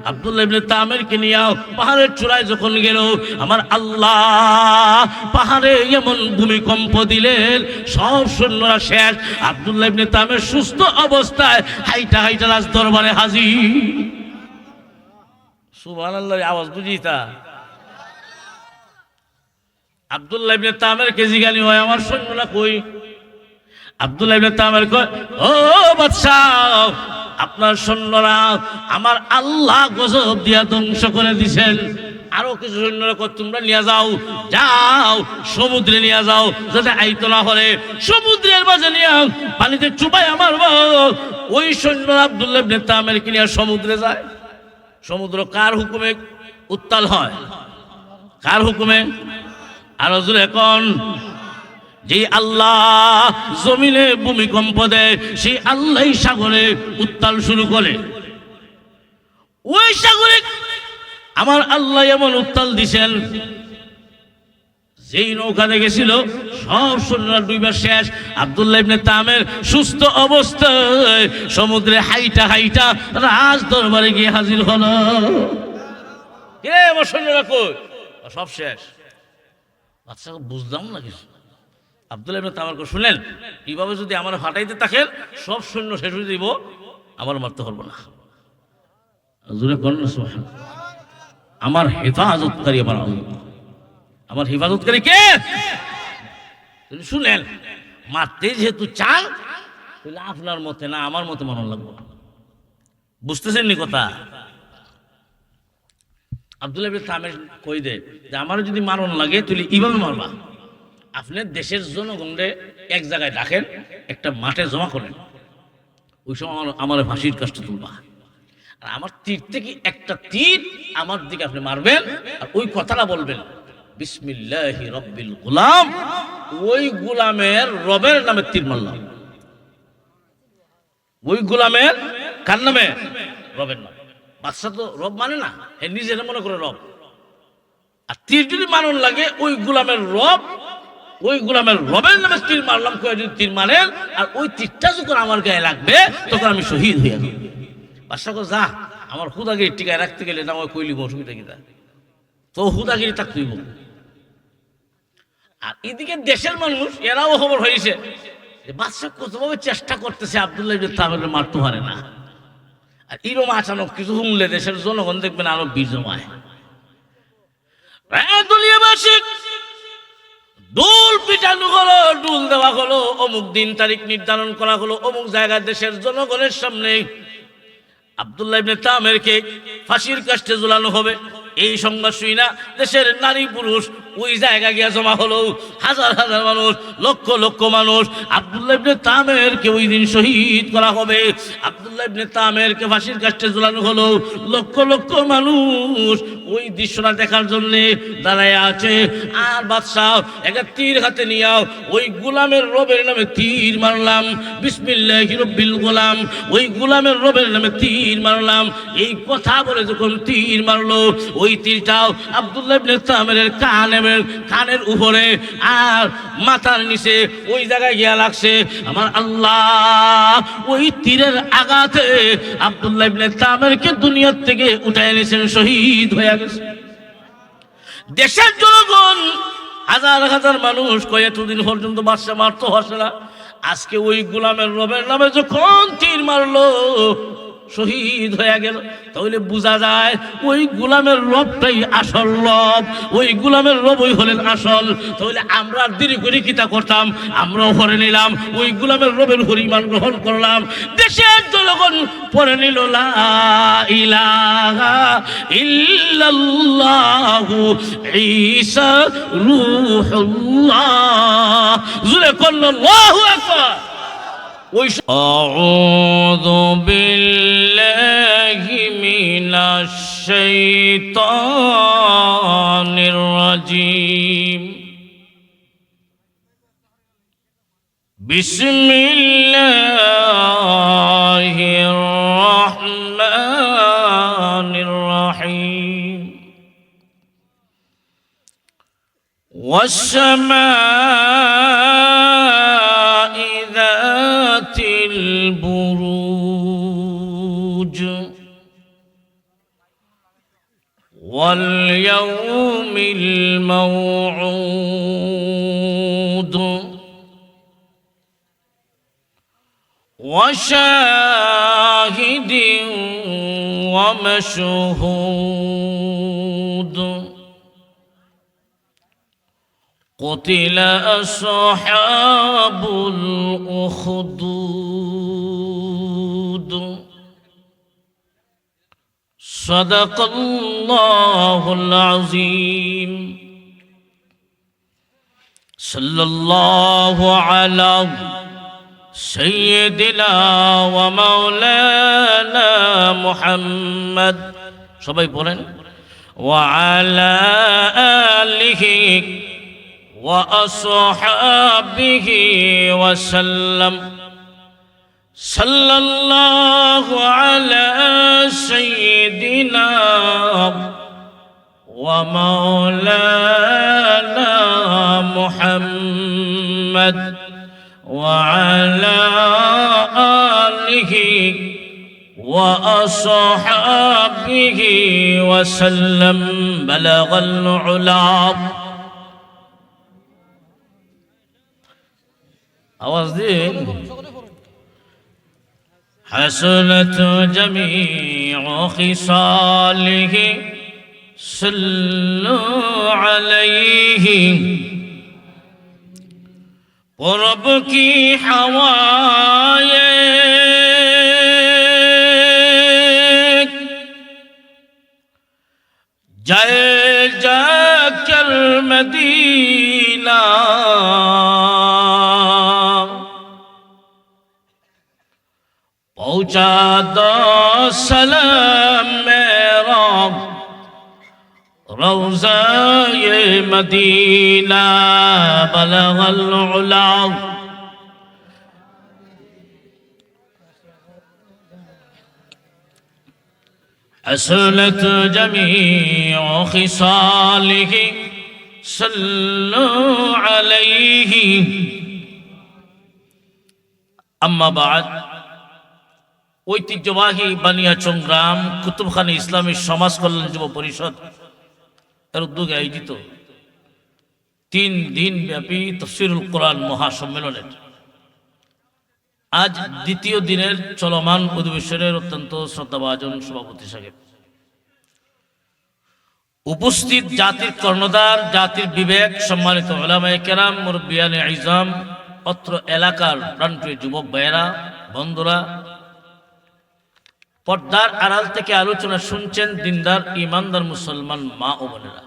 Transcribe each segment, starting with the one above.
আব্দুল্লাহ ইবনে তামেরকে নিয়ে পাহাড়ের চূড়ায় যখন গেল, আমার আল্লাহ পাহাড়ে এমন ভূমিকম্প দিলেন, সব সৈন্যরা শেষ। আব্দুল্লাহ ইবনে তামের সুস্থ অবস্থায় হাইটা হাইটা রাজ দরবারে হাজির। সুবহানাল্লাহর আওয়াজ বুঝিতা। আব্দুল্লাহ ইবনে তামেরকে জিজ্ঞাসা হয়, আমার সৈন্যরা কই? আব্দুল্লাহ ইবনে তামের কয়, ও বাদশাহ, আপনার সৈন্যরা আমার আল্লাহ গজব দিয়া ধ্বংস করে দিছেন। আরো কিছু সৈন্যরা কয়, তোমরা নিয়ে যাও, যাও সমুদ্রে নিয়ে যাও, যাতে আইতো না হলে সমুদ্রের মাঝে নিয়ে পানিতে চুবাই আমার। ওই সৈন্যরা আব্দুল্লাহ ইবনে তামেরকে নিয়ে সমুদ্রে যায়। সমুদ্র কার হুকুমে উত্তাল হয়? কার হুকুমে? আর হুজুর এখন যে আল্লাহ জমিনে ভূমিকম্প দেয়, সেই আল্লাহ সাগরে উত্তাল শুরু করে। ওই সাগরে আমার আল্লাহ এমন উত্তাল দিছেন, যেই নৌকা দেখেছিল সব সৈন্যরা ডুইবা শেষ। আব্দুল্লাহ ইবনে তামের সুস্থ অবস্থায় সমুদ্রে হাইটা হাইটা রাজ দরবারে গিয়ে হাজির হলো। কে আমার সৈন্যরা কই? সব শেষ। আচ্ছা, বুঝলাম না কিছু। আব্দুল্লাহ ইবনে তামের কই, শুনেন, এইভাবে যদি আমার ফাটাইতে থাকেন সব সৈন্য শেষ হয়ে দিব, আমার মারতে পারবো না। জোরে করেন না সুবহানাল্লাহ। আমার হেফাজতকারী আমার আল্লাহ। আমার হেফাজতকারী কে? শুনেন, মারতে যেহেতু চান, তাহলে আপনার মতে না আমার মতে মারণ লাগবে। বুঝতেছেন নি কথা? আব্দুল্লাহ ইবনে তামের কই দে যে আমার যদি মারণ লাগে তুই এইভাবে মারবা। আপনি দেশের জনগণরে এক জায়গায় ডাকেন, একটা মাঠে জমা করেন, ওই সময় আমার ফাঁসির কাজটা তুলবা। আর আমার তীর থেকে একটা তীর আমার দিকে আপনি মারবেন, আর ওই কথাটা বলবেন, বিসমিল্লাহি রব্বিল গুলাম। ওই গুলামের রবের নামে তীর মারলাম। ওই গুলামের কার নামে? রবের নামে। বাদশা তো রব মানে না, হে নিজের মনে করে রব। আর তীর যদি মারণ লাগে ওই গুলামের রব, ওই গুলামের রবের নামে তীর মারলাম। যদি তীর মারেন আর ওই তীরটা যখন আমার গায়ে লাগবে তখন আমি শহীদ হয়ে যাব। বাদশা কো, যা, আমার হুদাগিরি টিকায় রাখতে গেলে না ওই কইলিব, অসুবিধা কি? তো হুদাগিরি থাকতেইব। আর এদিকে দেশের মানুষ এরাও খবর হয়েছে যে বাদশা কতভাবে চেষ্টা করতেছে আব্দুল্লাহ ইবনে তামের মারতে পারে না। আর এরকম আচানক কিছু শুনলে দেশের জনগণ দেখবেন আরো বীর জমায়। দুলিয়াবাসী ডুল পিটানো হলো, ডুল দেওয়া হলো, অমুক দিন তারিখ নির্ধারণ করা হলো, অমুক জায়গায় দেশের জনগণের সামনে আব্দুল্লাহ ইবনে তামেরকে ফাঁসির কাস্টে ঝুলানো হবে। এই সংবাদ শুই না দেশের নারী পুরুষ ওই জায়গা গিয়া জমা হলো, হাজার হাজার মানুষ, লক্ষ লক্ষ মানুষ। আব্দুল্লাহ ইবনে তামেরকে ওই দিন শহীদ করা হবে। আব্দুল্লাহ ইবনে তামেরকে ফাঁসির কাস্টে ঝুলানো হলো। লক্ষ লক্ষ মানুষ ওই দৃশ্যটা দেখার জন্য দাঁড়ায় আছে। আর বাদশাহ একটা তীর হাতে নিয়ে ওই গোলামের রবের নামে তীর মারলাম, বিসমিল্লাহি রব্বিল গোলাম, ওই গোলামের রবের নামে তীর মারলাম। এই কথা বলে যখন তীর মারলো, ওই তীরটাও আব্দুল্লাহ ইবনে তামেরের কানের উপরে আর মাথার নিচে ওই জায়গায় গিয়া লাগছে। আমার আল্লাহ ওই তীরের আঘাতে আব্দুল্লাহ ইবনে তামেরকে দুনিয়ার থেকে উঠায় এনেছেন, শহীদ হয়ে গেছে। দেশের জনগণ হাজার হাজার মানুষ কয়ে এতদিন পর্যন্ত বাদশা মারতো হসে না, আজকে ওই গোলামের রবের নামে যখন তীর মারলো শহীদ হয়ে গেল, তাহলে বোঝা যায় ওই গোলামের রবটাই আসল রব, ওই গোলামের রবই হলেন আসল। তাহলে আমরা দেরি করে কিতা করতাম? আমরাও পড়ে নিলাম, ওই গোলামের রবের পরিমাণ গ্রহণ করলাম। দেশের জনগণ পড়ে নিল লা ইলাহা ইল্লাল্লাহু ঈসা রূহুল্লাহ। জোরে করল আল্লাহু আকবার। أعوذ بالله من الشيطان الرجيم. بسم الله الرحمن الرحيم. والسماء ذات البروج واليوم الموعود وشاهد ومشهود قتل أصحاب الأخدود صدق الله العظيم صلى الله على سيدنا ومولانا محمد সবাই বলেন وعلى آله وأصحابه وسلم صلى الله على سيدنا ومولانا محمد وعلى آله وأصحابه وسلم بلغ العلا আওয়াজ দিন حسنت جميع خصاله صلوا عليه رب کی ہوائیں جائے جا کر مدینہ پہنچا دو سلام میرا روضہ مدینہ بلغ العلا حسنت جميع خصاله صلوا عليه أما بعد ঐতিহ্যবাহী বানিয়াচং গ্রাম কুতুবখানী ইসলামী সমাজ কল্যাণ যুব পরিষদ এর উদ্যোগে আয়োজিত 3 দিন ব্যাপী তাফসীরুল কোরআন মহাসম্মেলনের আজ দ্বিতীয় দিনের চলমান অধিবেশনের অত্যন্ত শ্রদ্ধাভাজন সভাপতি সাহেব, উপস্থিত জাতির কর্ণধার, জাতির বিবেক, সম্মানিত উলামায়ে কেরাম, মুরব্বিয়ানে ইজাম, অত্র এলাকার প্রাণপ্রিয় যুবক ভাইয়েরা, বন্ধুরা, পর্দার আড়াল থেকে আলোচনা শুনছেন দিনদার ইমানদার মুসলমান মা ও বোনেরা।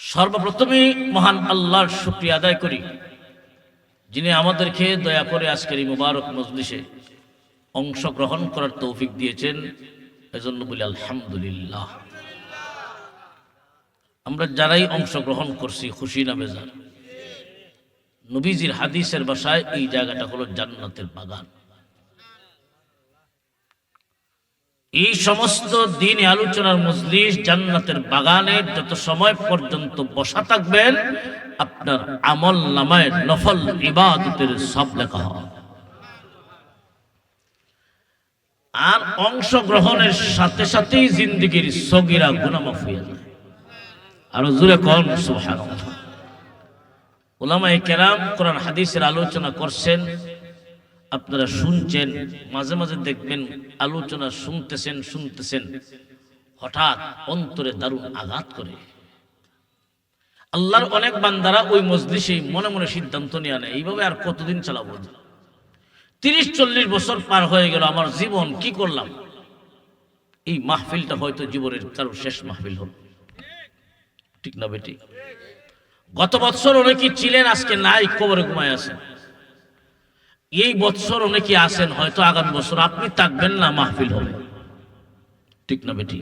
সর্বপ্রথমে মহান আল্লাহর শুকরিয়া আদায় করি, যিনি আমাদেরকে দয়া করে আজকের এই মুবারক মজলিসে অংশগ্রহণ করার তৌফিক দিয়েছেন। এজন্য বলি আলহামদুলিল্লাহ। আমরা যারাই অংশগ্রহণ করছি খুশি না বেজার? নবীজির হাদিসের ভাষায় এই জায়গাটা হলো জান্নাতের বাগান। এই সমস্ত দিন আলোচনার মজলিস জান্নাতের বাগানে যত সময় পর্যন্ত বসা থাকবেন, আপনার আমল নামায় নফল ইবাদতের সব লেখা হয়। আর অংশগ্রহণের সাথে সাথেই জিন্দেগির সগীরা গুনাহ মাফ হয়ে যায়। আরো জোরে কোন সুবহানাল্লাহ। উলামায়ে কেরাম কোরআন হাদিসের আলোচনা করছেন, আপনারা শুনছেন, মাঝে মাঝে দেখবেন আলোচনা শুনতেছেন, হঠাৎ অন্তরে দারুণ আঘাত করে। আল্লাহর অনেক বান্দারা ওই মজলিসে মনে মনে সিদ্ধান্ত নিয়ে নেয়, এইভাবে আর কতদিন চালাবো? 30-40 বছর পার হয়ে গেল, আমার জীবন কি করলাম? এই মাহফিলটা হয়তো জীবনের কারো শেষ মাহফিল হল, ঠিক না বেটি? গত বছর অনেকে ছিলেন, আজকে নাই, কবরে ঘুমায় আছেন। এই বছর অনেকে আছেন, হয়তো আগামী বছর আপনি থাকবেন না, মাহফিল হবে, ঠিক না বেটি?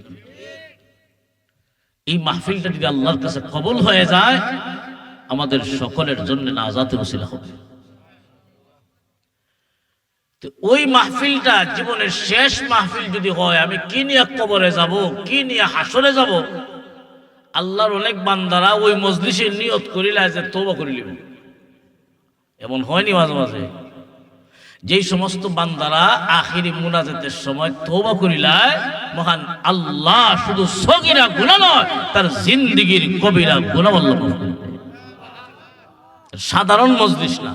এই মাহফিলটা যদি আল্লাহর কাছে কবুল হয়ে যায়, আমাদের সকলের জন্য নাজাতের ওসিলা হবে। তো ওই মাহফিলটা জীবনের শেষ মাহফিল যদি হয়, আমি কি নিয়ে কবরে যাব, কি নিয়ে হাসরে যাব? আল্লাহর অনেক বান্দারা ওই মজলিসে নিয়ত করিলা যে তওবা করিলিব, এমন হয়নি মাঝে মাঝে? যেই সমস্ত বান্দারা আখিরি মুনাজাতের সময় তওবা করিলায়, মহান আল্লাহ শুধু সগীরা গুনাহ নয়, তার জিন্দেগীর কবিরা গুনাহ আল্লাহ মাফ করে দেয়। সাধারণ মজলিস না,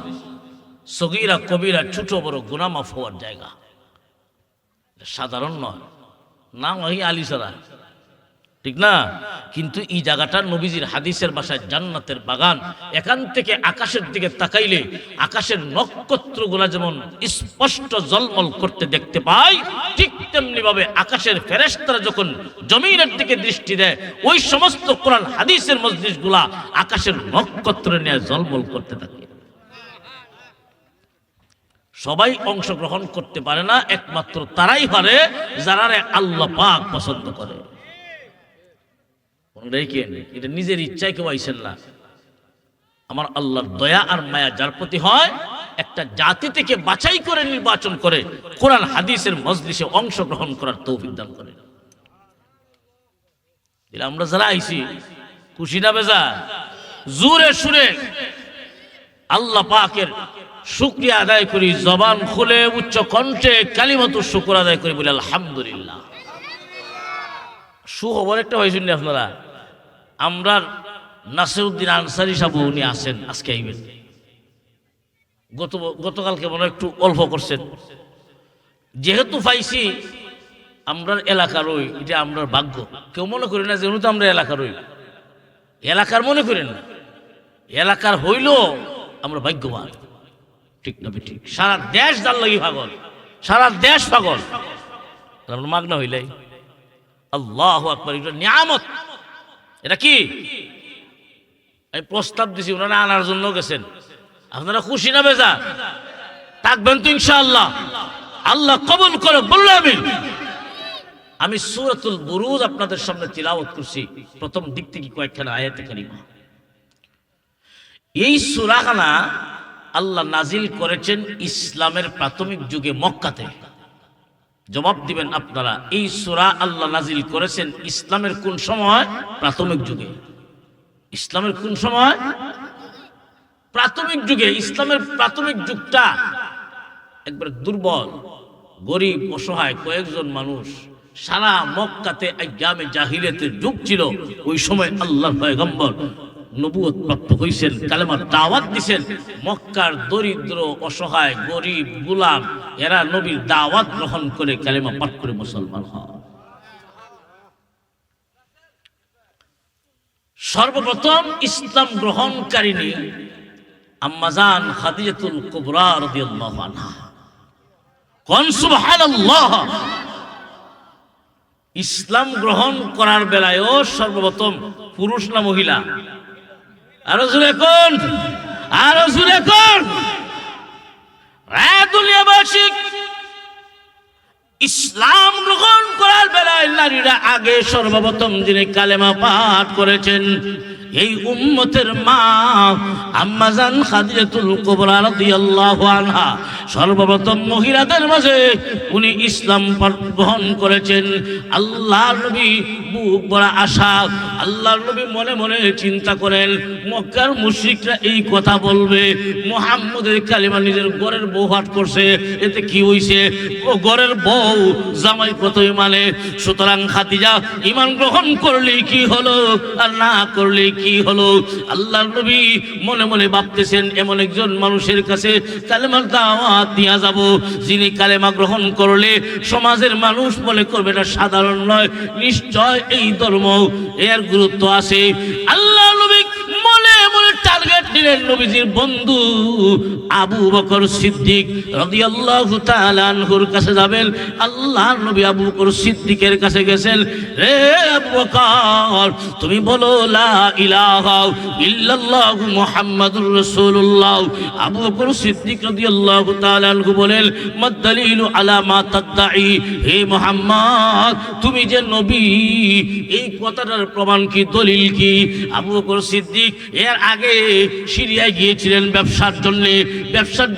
সগীরা কবিরা ছোট বড় গুনাহ মাফ হওয়ার জায়গা, সাধারণ নয়। নাম ওই আলিসারা, ঠিক না? কিন্তু এই জায়গাটা নবীজির হাদিসের ভাষায় জান্নাতের বাগান। এখান থেকে আকাশের দিকে তাকাইলে আকাশের নক্ষত্রগুলা যেমন স্পষ্ট ঝলমল করতে দেখতে পাই, ঠিক তেমনি ভাবে আকাশের ফেরেশতারা যখন জমিনের দিকে দৃষ্টি দেয়, ওই সমস্ত কোরআন হাদিসের মজলিসগুলা আকাশের নক্ষত্র নিয়ে ঝলমল করতে থাকে। সবাই অংশগ্রহণ করতে পারে না, একমাত্র তারাই পারে যারা আল্লাহ পাক পছন্দ করে। এটা নিজের ইচ্ছায় কেউ আইসেন না, আমার আল্লাহর দয়া আর মায়া যার প্রতি হয়, একটা জাতি থেকে বাছাই করে নির্বাচন করে কোরআন হাদিসের মজলিসে অংশগ্রহণ করার তৌফিক দান করে। আমরা যারা আইছি খুশি না বেজা, জোরে সুরে আল্লাহ পাকের শুকরিয়া আদায় করি, জবান খুলে উচ্চ কণ্ঠে কালিমাতুর শুকর আদায় করি, বলে আলহামদুলিল্লাহ। সুখবর একটা হয়েছেন আপনারা, আমরা নাসিরউদ্দিন আনসারী সাহেব উনি আসেন, আজকে আইবেন। গতকালকে মনে একটু অল্প করছেন, যেহেতু পাইছি আমরা এলাকার ওই, এটা আমরা ভাগ্য। কেউ মনে করি না যেহেতু আমরা এলাকার ওই, এলাকার মনে করেন না, এলাকার হইল আমরা ভাগ্যবান, ঠিক না? ঠিক। সারা দেশ যার লাগি পাগল, সারা দেশ পাগল, আমরা মাগনা হইলাই। আল্লাহু আকবার, এটা নিয়ামত। এটা কি আমি প্রস্তাব দিছি, ওনারা আনার জন্য গেছেন। আপনারা খুশি না বেজা? থাকবেন তো ইনশাআল্লাহ? আল্লাহ কবুল করে বললাম। আমি সূরাতুল বুরুজ আপনাদের সামনে তিলাওয়াত করছি, প্রথম দিক থেকে কয়েকখানা আয়াতে কারিমা। এই সূরাখানা আল্লাহ নাজিল করেছেন ইসলামের প্রাথমিক যুগে মক্কাতে। জবাব দিবেন আপনারা, এই সূরা আল্লাহ নাজিল করেছেন ইসলামের কোন সময়? প্রাথমিক যুগে। ইসলামের কোন সময়? প্রাথমিক যুগে। ইসলামের প্রাথমিক যুগটা একবার দুর্বল, গরিব, অসহায় কয়েকজন মানুষ, সারা মক্কাতে আইয়ামে জাহিলিয়াতের যুগ ছিল। ওই সময় আল্লাহর পয়গম্বর নবুয়ত প্রাপ্ত হইছেন, কালেমার দাওয়াত দিছেন। মক্কার দরিদ্র, অসহায়, গরিব, গোলাম এরা নবীর দাওয়াত গ্রহণ করে কালেমা পাঠ করে মুসলমান হয়। সর্বপ্রথম ইসলাম গ্রহণকারিণী আম্মাজান খাদিজাতুল কুবরা রাদিয়াল্লাহু আনহা। কোন সুবহানাল্লাহ। ইসলাম গ্রহণ করার বেলায়ও সর্বপ্রথম পুরুষ না মহিলা? আরো জোরে কোন, আরো জোরে কোন। দুনিয়াবাসী, ইসলাম গ্রহণ করার বেলায় নারীরা আগে সর্বপ্রথম যিনি কালেমা পাঠ করেছেন, এই উম্মতের মা আম্মাজান খাদিজাতুল কুবরা রাদিয়াল্লাহু আনহা সর্বপ্রথম মহিলাদের মাঝে উনি ইসলাম গ্রহণ করেছেন। আল্লাহর নবী বুক ভরা আশা, আল্লাহর নবী মনে মনে চিন্তা করেন, মক্কার মুশরিকরা এই কথা বলবে, মুহাম্মদের কালেমা নিজের ঘরের বউ পাঠ করছে, এতে কি হইছে? ও ঘরের বউ জামাই কতই মানে, সুতরাং খাদিজা ঈমান গ্রহণ করলে কি হলো আর না করলে কি হলো? আল্লাহর নবী মনে মনে ভাবতেছেন, এমন একজন মানুষের কাছে কালেমার দাওয়াত দিয়া যাব, যিনি কালেমা গ্রহণ করলে সমাজের মানুষ মনে করবে এটা সাধারণ নয়, নিশ্চয় এই ধর্ম এর গুরুত্ব আছে। আল্লাহর নবী মনে মনে টার্গেট দিলেন নবীজির বন্ধু আবু বকর সিদ্দিক রাদিয়াল্লাহু তাআলা আনহুর কাছে যাবেন। আল্লাহর নবী আবু বকর সিদ্দিকের কাছে গেছেন। রে আবু বকর, তুমি বলো লা ইলাহা ইল্লাল্লাহু মুহাম্মাদুর রাসূলুল্লাহ। আবু বকর সিদ্দিক রাদিয়াল্লাহু তাআলা আনহু বলেন, মাদ-দালিলু আলা মা তাদঈ। হে মুহাম্মদ, তুমি যে নবী, এই কথাটার প্রমাণ কি, দলিল কি? আবু বকর সিদ্দিক এর আগে সিরিয়ায় গিয়েছিলেন ব্যবসার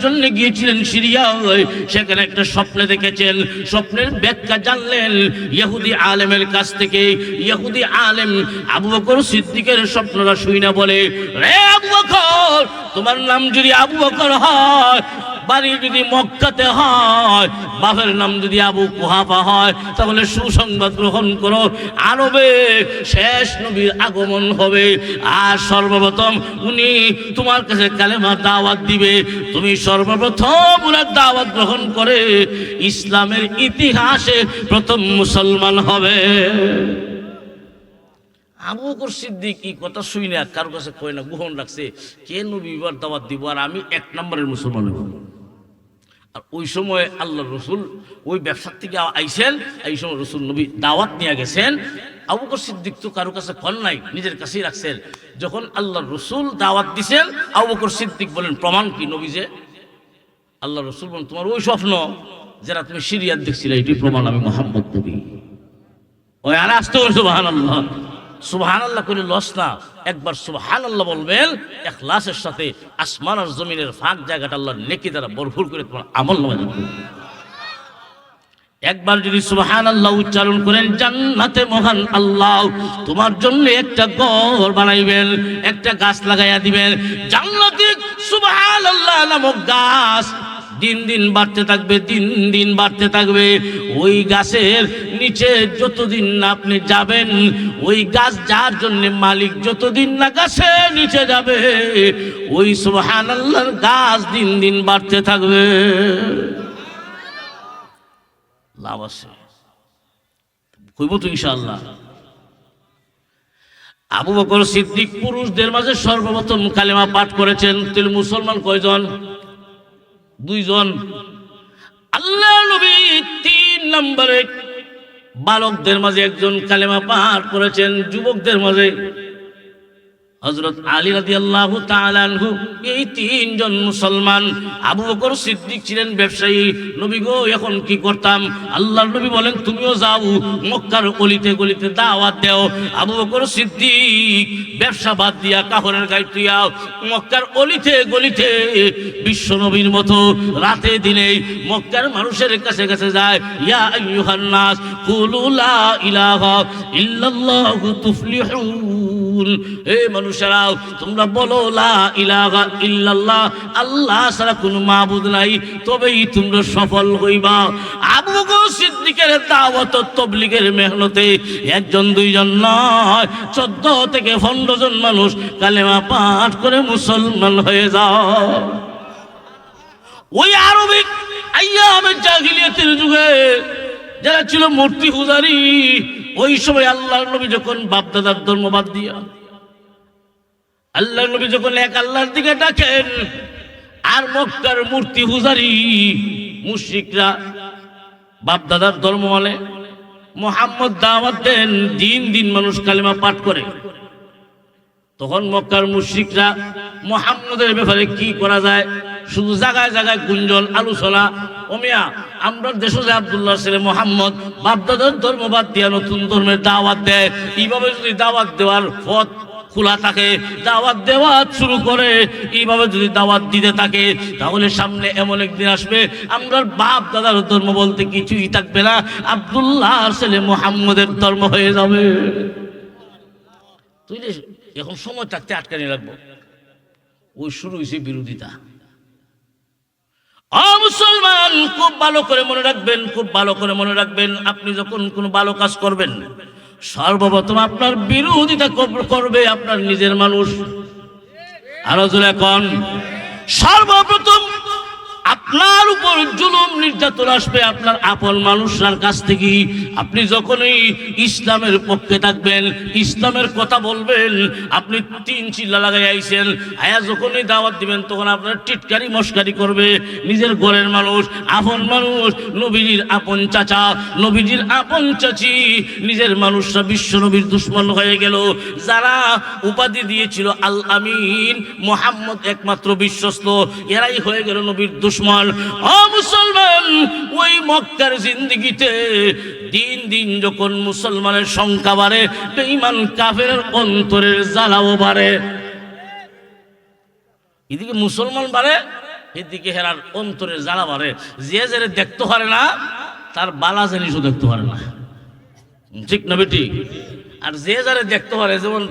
জন্য গিয়েছিলেন সিরিয়ায়। সেখানে একটা স্বপ্ন দেখেছেন, স্বপ্নের ব্যাখ্যা জানলেন ইহুদি আলেমের কাছ থেকে। ইহুদি আলেম আবু বকর সিদ্দিকের স্বপ্নটা শুই না বলে, রে আবু বকর, তোমার নাম যদি আবু বকর হয় বাড়ি যদি মক্কাতে হয়, বাপের নাম যদি আবু কুহাফা হয়, তাহলে সুসংবাদ গ্রহণ করো, আরবে শেষ নবীর আগমন হবে। আর সর্বপ্রথম উনি তোমার কাছে কালেমা দাওয়াত দিবে, তুমি সর্বপ্রথম উনার দাওয়াত গ্রহণ করে ইসলামের ইতিহাসে প্রথম মুসলমান হবে। আবু বকর সিদ্দিক এই কথা শুই না, কারো কাছে কয় না, গ্রহণ রাখছে, কে নবীর দাওয়াত দিব আর আমি এক নম্বরের মুসলমান হব। আর ওই সময় আল্লাহ রসুল ওই ব্যবসার থেকে আইসেন, এই সময় রসুল নবী দাওয়াত নিয়ে গেছেন। আবু বকর সিদ্দিক তো কারো কাছে কন নাই, নিজের কাছেই রাখছেন। যখন আল্লাহ রসুল দাওয়াত দিছেন, আবু বকর সিদ্দিক বলেন প্রমাণ কি নবী? যে আল্লাহ রসুল বলেন তোমার ওই স্বপ্ন যারা তুমি সিরিয়াত দেখছিলে, এটি প্রমাণ আমি মুহাম্মদ নবী। ওই আর আসতে বলছো সুবহানাল্লাহ। সুবহানাল্লাহ করে লস না, একবার সুবহানাল্লাহ বলবেন ইখলাসের সাথে, আসমান আর জমিনের ফাঁক জায়গাটা আল্লাহর নেকি দ্বারা ভরপুর করে তোমার আমল নামায় যাবে। একবার যদি সুবহানাল্লাহ উচ্চারণ করেন, জান্নাতে মহান আল্লাহ তোমার জন্য একটা ঘর বানাইবেন, একটা গাছ লাগাইয়া দিবেন। জান্নাতে সুবহানাল্লাহ নামক গাছ দিন দিন বাড়তে থাকবে, দিন দিন বাড়তে থাকবে। ওই গাছের নিচে যতদিন না আপনি যাবেন, ওই গাছ যার জন্য মালিক যতদিন না গাছের নিচে যাবে, ওই সুবহানাল্লাহর গাছ দিন দিন বাড়তে থাকবে। লাভ আছে, কইব তো ইনশাআল্লাহ। আবু বকর সিদ্দিক পুরুষদের মাঝে সর্বপ্রথম কালেমা পাঠ করেছেন। তিনি মুসলমান কয়জন? 2 জন। আল্লাহ নবী 3 নম্বরে বালকদের মাঝে একজন কালেমা পাঠ করেছেন, যুবকদের মাঝে হযরত আলী রাদিয়াল্লাহু তাআলা আনহু। এই 3 জন মুসলমান। আবু বকর সিদ্দিক ছিলেন ব্যবসায়ী। নবী গো এখন কি করতাম? আল্লাহর নবী বলেন তুমিও যাও মক্কার গলিতে গলিতে দাওয়াত দাও। আবু বকর সিদ্দিক ব্যবসা বাদ দিয়া কাফনের গায়ে তুইয়া মক্কার গলিতে গলিতে বিশ্ব নবীর মতো রাতে দিনে মক্কার মানুষের কাছে কাছে যায়। ইয়া আইয়ুহান নাস কুলু লা ইলাহা ইল্লাল্লাহু তুফলিহুন। হে মানুষেরা তোমরা বলো লা ইলাহা ইল্লাল্লাহ, আল্লাহ ছাড়া কোনো মাবুদ নাই, তবেই তোমরা সফল হইবা। আবু বকর সিদ্দিকের দাওয়াত ও তাবলীগের মেহনতে 1 জন 2 জন নয়, 14 থেকে 15 জন মানুষ কালেমা পাঠ করে মুসলমান হয়ে যাও। ওই আরবিক আইয়ামের জাহিলিয়াতের যুগে যারা ছিল মূর্তি পূজারী, ওই সময় আল্লাহর নবী যখন বাপদাদার ধর্ম বাদ দিয়া আল্লাহর নবী যখন এক আল্লাহর দিকে ডাকেন, আর মক্কার মূর্তি পূজারী মুশরিকরা বাপদাদার ধর্ম মানে মুহাম্মদ দাওয়াত দেন, দিন দিন মানুষ কালেমা পাঠ করে। তখন মক্কার মুশরিকরা মুহাম্মদের ব্যাপারে কি করা যায় শুধু জায়গায় জায়গায় গুঞ্জন আলোচনা। ওমিয়া আমরা দেশে যে আব্দুল্লাহ ছেলে মুহাম্মদ বাপদাদার ধর্ম বাদ দিয়া নতুন ধর্মের দাওয়াত দেয়, এইভাবে যদি দাওয়াত দেওয়ার পথ খোলা থাকে, দাওয়াত দেওয়া শুরু করে, এইভাবে যদি দাওয়াত দিতে থাকে, তাহলে সামনে এমন একদিন আসবে আমরা বাপ দাদার ধর্ম বলতে কিছুই থাকবে না, আব্দুল্লাহ ছেলে মুহাম্মদের ধর্ম হয়ে যাবে। তুই এখন সময় থাকতে আটকানি রাখবো। ওই শুরু হয়েছে বিরোধিতা। মুসলমান খুব ভালো করে মনে রাখবেন, খুব ভালো করে মনে রাখবেন, আপনি যখন কোনো ভালো কাজ করবেন সর্বপ্রথম আপনার বিরোধিতা করবে আপনার নিজের মানুষ। আরো জোরে এখন সর্বপ্রথম আপনার উপর জুলুম নির্যাতন আসবে আপনার আপন মানুষের কাছ থেকে। আপনি যখনই ইসলামের পক্ষে থাকবেন, ইসলামের কথা বলবেন, আপনি 3 চিল্লা লাগাই আইছেন, আয়া যখনই দাওয়াত দিবেন তখন আপনার টিটকারি মস্কারি করবে নিজের ঘরের মানুষ, আপন মানুষ, নবীজির আপন চাচা, নবীজির আপন চাচি, নিজের মানুষরা বিশ্ব নবীর দুশ্মন হয়ে গেল। যারা উপাধি দিয়েছিল আল আমিন, মুহাম্মদ একমাত্র বিশ্বস্ত, এরাই হয়ে গেল নবীর দুশ্মন। মুসলমান ওই মক্কার জিন্দেগিতে দিন দিন যখন মুসলমানের সংখ্যা বাড়ে, বেঈমান কাফেরের অন্তরের জ্বালাও বাড়ে। এদিকে মুসলমান বাড়ে, এদিকে হেরার অন্তরের জ্বালা বাড়ে। যে যারে দেখতে পারে না তার বালা জিনিসও দেখতে পারে না, ঠিক না বেটি? আর যে যারে দেখতে পারে, যেমন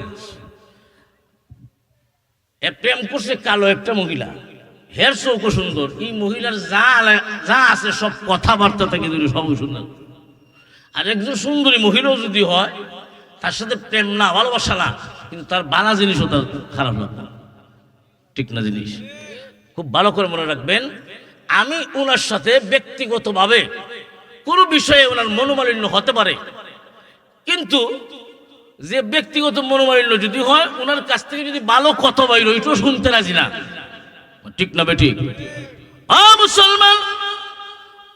প্রেম করছে কালো একটা মহিলা, হের চৌকো সুন্দর, এই মহিলার যা আছে সব কথাবার্তা থেকে যদি সব সুন্দর। আর একজন সুন্দরী মহিলাও যদি হয়, তার সাথে প্রেম না ভালোবাসা না, কিন্তু তার বানা জিনিসও তার খারাপ লাগবে না, ঠিক না জিনিস। খুব ভালো করে মনে রাখবেন, আমি ওনার সাথে ব্যক্তিগতভাবে কোনো বিষয়ে ওনার মনোমালিন্য হতে পারে, কিন্তু যে ব্যক্তিগত মনোমালিন্য যদি হয়, ওনার কাছ থেকে যদি ভালো কথা বাইর এটাও শুনতে রাজি না, ঠিক না বেঠিক? মুসলমান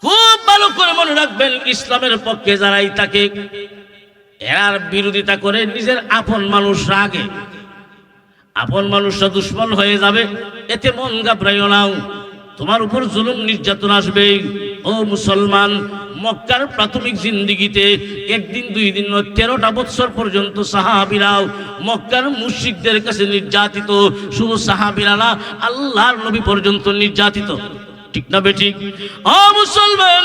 খুব ভালো করে মনে রাখবেন, ইসলামের পক্ষে যারাই তাকে এর বিরোধিতা করে, নিজের আপন মানুষরা আগে, আপন মানুষরা দুশ্মন হয়ে যাবে, এতে মন ঘাবড়াইও না, তোমার উপর জুলুম নির্যাতন আসবে। ও মুসলমান, মক্কার প্রাথমিক জিন্দিগিতে একদিন দুই দিন 13টা বছর পর্যন্ত সাহাবীরাও মক্কার মুশরিকদের কাছে নির্যাতিত। শুধু সাহাবীরা না, আল্লাহর নবী পর্যন্ত নির্যাতিত, ঠিক না বেঠিক? ও মুসলমান,